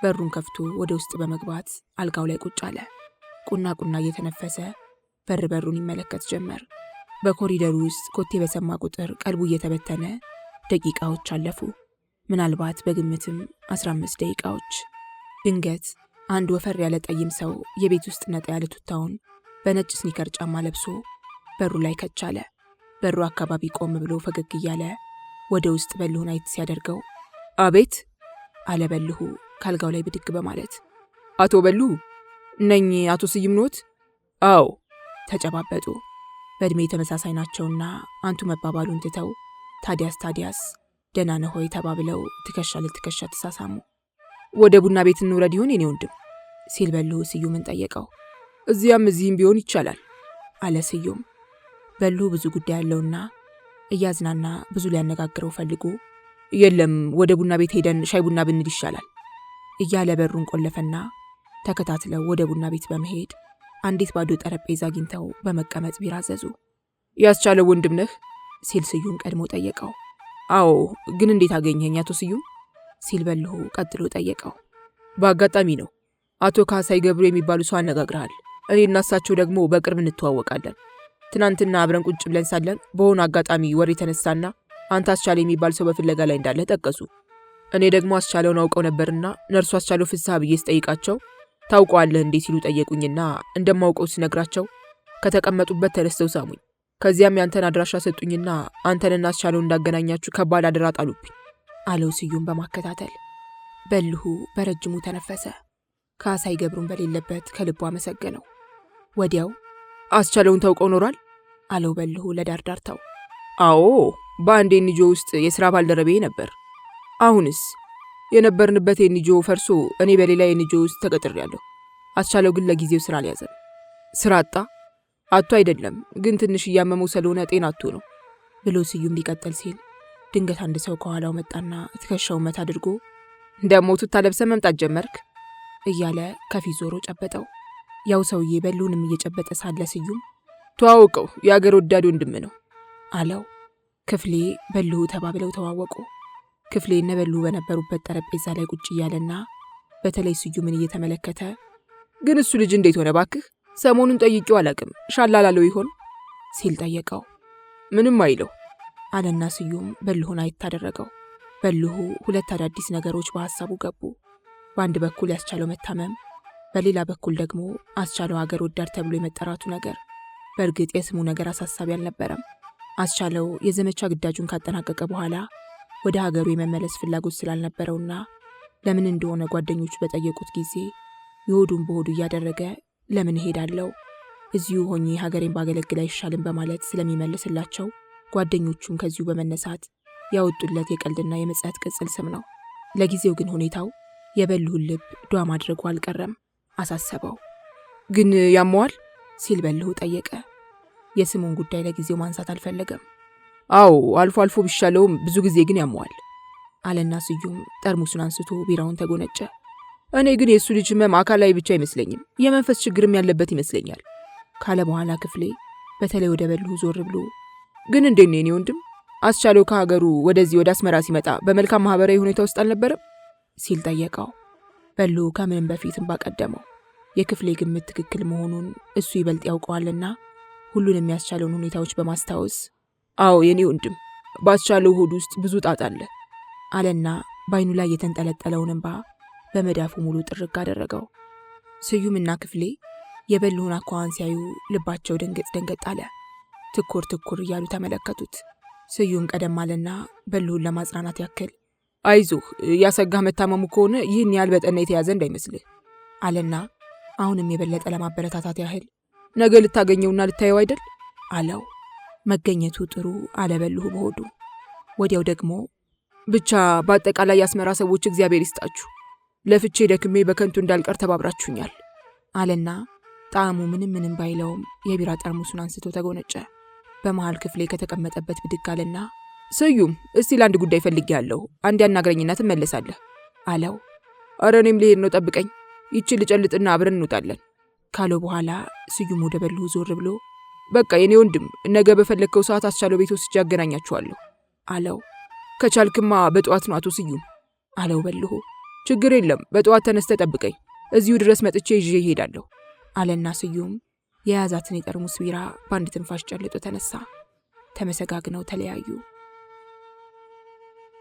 በሩን ከፍቶ ወደ ውስጥ በመግባት አልጋው ላይ ቁጭ አለ። ቁና ቁና እየተነፈሰ በሩን ይመለከት ጀመር። በኮሪደሩ ውስጥ ኮቴ በሰማ ቁጥር ቀልቡ እየተበተነ ደቂቃዎች አለፉ። ምናልባት በግምትም 15 ደቂቃዎች። ድንገት አንድ ወፈር ያለ ጠይም ሰው የቤት ውስጥ ነጣ ያለ ቱታውን በነጭ ስኒከር ጫማ ለብሶ በሩ ላይ ከቻለ። በሩ አካባቢ ቆም ብሎ ፈገግ እያለ ወደ ውስጥ በልሁን አይት ሲያደርገው አቤት አለ በልሁ ካልጋው ላይ ብድግ በማለት። አቶ በልሁ ነኝ። አቶ ስዩም ኖት? አዎ። ተጨባበጡ። በእድሜ ተመሳሳይ ናቸውና አንቱ መባባሉን ትተው ታዲያስ ደህና ነህ ሆይ ተባብለው ትከሻ ለትከሻ ተሳሳሙ። ወደ ቡና ቤት እንውረድ ይሆን የኔ ወንድም ሲል በልሁ ስዩምን ጠየቀው። እዚህም ቢሆን ይቻላል አለ ስዩም። በልሁ ብዙ ጉዳይ ያለውና እያዝናና ብዙ ሊያነጋግረው ፈልጎ የለም ወደ ቡና ቤት ሄደን ሻይ ቡና ብንል ይሻላል እያለ በሩን ቆለፈና ተከታትለው ወደ ቡና ቤት በመሄድ አንዲት ባዶ ጠረጴዛ አግኝተው በመቀመጥ ቢራ አዘዙ። ያስቻለው ወንድም ነህ ሲል ስዩም ቀድሞ ጠየቀው። አዎ፣ ግን እንዴት አገኘኸኝ አቶ ስዩም ሲል በልሁ ቀጥሎ ጠየቀው። በአጋጣሚ ነው። አቶ ካሳይ ገብሩ የሚባሉ ሰው አነጋግረሃል። እኔ እና እሳቸው ደግሞ በቅርብ እንተዋወቃለን። ትናንትና አብረን ቁጭ ብለን ሳለን በሆነ አጋጣሚ ወሬ ተነሳና አንተ አስቻለው የሚባል ሰው በፍለጋ ላይ እንዳለ ጠቀሱ። እኔ ደግሞ አስቻለውን አውቀው ነበርና ነርሱ አስቻለው ፍስሐ ብዬ ስጠይቃቸው ታውቀዋለህ እንዴ ሲሉ ጠየቁኝና እንደማውቀው ሲነግራቸው ከተቀመጡበት ተነስተው ሳሙኝ። ከዚያም ያንተን አድራሻ ሰጡኝና አንተንና አስቻለው እንዳገናኛችሁ ከባድ አደራ ጣሉብኝ አለው ስዩም በማከታተል። በልሁ በረጅሙ ተነፈሰ። ካሳይ ገብሩን በሌለበት ከልቡ አመሰገነው። ወዲያው አስቻለውን ታውቀው ኖሯል አለው በልሁ ለዳርዳርታው። አዎ፣ በአንድ ኤንጂኦ ውስጥ የሥራ ባልደረቤ ነበር። አሁንስ የነበርንበት ኤንጂኦ ፈርሶ እኔ በሌላ ኤንጂኦ ውስጥ ተቀጥሬያለሁ። አስቻለው ግን ለጊዜው ስራ አልያዘም። ስራ አጣ? አቶ አይደለም፣ ግን ትንሽ እያመመው ስለሆነ ጤና አጥቶ ነው ብሎ ስዩም ሊቀጥል ሲል ድንገት አንድ ሰው ከኋላው መጣና ትከሻውን መታ አድርጎ ደሞ ቱታ ለብሰ መምጣት ጀመርክ እያለ ከፊት ዞሮ ጨበጠው። ያው ሰውዬ በልሁንም እየጨበጠ ሳለ ስዩም ተዋውቀው የአገር ወዳድ ወንድም ነው አለው። ክፍሌ በልሁ ተባብለው ተዋወቁ። ክፍሌ እነ በልሁ በነበሩበት ጠረጴዛ ላይ ቁጭ እያለና በተለይ ስዩምን እየተመለከተ ግን እሱ ልጅ እንዴት ሆነ ባክህ? ሰሞኑን ጠይቄው አላቅም ሻላላለው ይሆን ሲል ጠየቀው። ምንም አይለው አለና ስዩም በልሁን አይታደረገው። በልሁ ሁለት አዳዲስ ነገሮች በሐሳቡ ገቡ። በአንድ በኩል ያስቻለው መታመም፣ በሌላ በኩል ደግሞ አስቻለው ሀገር ወዳድ ተብሎ የመጠራቱ ነገር። በእርግጥ የስሙ ነገር አሳሳቢ አልነበረም። አስቻለው የዘመቻ ግዳጁን ካጠናቀቀ በኋላ ወደ ሀገሩ የመመለስ ፍላጎት ስላልነበረውና ለምን እንደሆነ ጓደኞቹ በጠየቁት ጊዜ የሆዱን በሆዱ እያደረገ ለምን እሄዳለሁ እዚሁ ሆኜ ሀገሬን ባገለግል አይሻልም በማለት ስለሚመልስላቸው ጓደኞቹም ከዚሁ በመነሳት ያወጡለት የቀልድና የመጽሐት ቅጽል ስም ነው። ለጊዜው ግን ሁኔታው የበልሁን ልብ ዷ ማድረጉ አልቀረም፣ አሳሰበው። ግን ያመዋል ሲል በልሁ ጠየቀ። የስሙን ጉዳይ ለጊዜው ማንሳት አልፈለገም። አዎ አልፎ አልፎ ቢሻለውም ብዙ ጊዜ ግን ያመዋል አለና ስዩም ጠርሙሱን አንስቶ ቢራውን ተጎነጨ። እኔ ግን የእሱ ልጅ ህመም አካላዊ ብቻ አይመስለኝም፣ የመንፈስ ችግርም ያለበት ይመስለኛል ካለ በኋላ ክፍሌ በተለይ ወደ በልሁ ዞር ብሎ ግን እንዴት ነው የኔ ወንድም አስቻለው ከሀገሩ ወደዚህ ወደ አስመራ ሲመጣ በመልካም ማህበራዊ ሁኔታ ውስጥ አልነበረም ሲል ጠየቀው። በልሁ ከምንም በፊትም ባቀደመው የክፍሌ ግምት ትክክል መሆኑን እሱ ይበልጥ ያውቀዋልና ሁሉን የሚያስቻለውን ሁኔታዎች በማስታወስ አዎ የኔ ወንድም ባስቻለው ሆድ ውስጥ ብዙ ጣጣ አለ አለና በአይኑ ላይ የተንጠለጠለውን እንባ በመዳፉ ሙሉ ጥርግ አደረገው። ስዩምና ክፍሌ የበልሁን አኳኋን ሲያዩ ልባቸው ደንገጥ አለ። ትኩር ትኩር እያሉ ተመለከቱት። ስዩም ቀደም አለና በልሁን ለማጽናናት ያክል አይዞህ ያሰጋህ መታመሙ ከሆነ ይህን ያህል በጠና የተያዘ እንዳይመስልህ አለና አሁንም የበለጠ ለማበረታታት ያህል ነገ ልታገኘውና ልታየው አይደል አለው። መገኘቱ ጥሩ አለ በልሁ በሆዱ። ወዲያው ደግሞ ብቻ በአጠቃላይ የአስመራ ሰዎች እግዚአብሔር ይስጣችሁ፣ ለፍቼ ደክሜ በከንቱ እንዳልቀር ተባብራችሁኛል አለና ጣዕሙ ምንም ባይለውም የቢራ ጠርሙሱን አንስቶ ተጎነጨ። በመሃል ክፍሌ ከተቀመጠበት ብድግ አለና ስዩም እስቲ ለአንድ ጉዳይ ፈልጌያለሁ፣ አንድ ያናግረኝና ትመለሳለህ አለው። ኧረ እኔም ልሄድ ነው ጠብቀኝ፣ ይችን ልጨልጥና አብረን እንውጣለን ካለው በኋላ ስዩም ወደ በልሁ ዞር ብሎ በቃ የኔ ወንድም ነገ በፈለግከው ሰዓት አስቻለው ቤት ወስጄ ያገናኛችኋለሁ አለው። ከቻልክማ በጠዋት ነው አቶ ስዩም አለው በልሁ። ችግር የለም በጠዋት ተነስተ ጠብቀኝ፣ እዚሁ ድረስ መጥቼ ይዤ እሄዳለሁ አለና ስዩም የያዛትን የጠርሙስ ቢራ በአንድ ትንፋሽ ጨልጦ ተነሳ። ተመሰጋግነው ተለያዩ።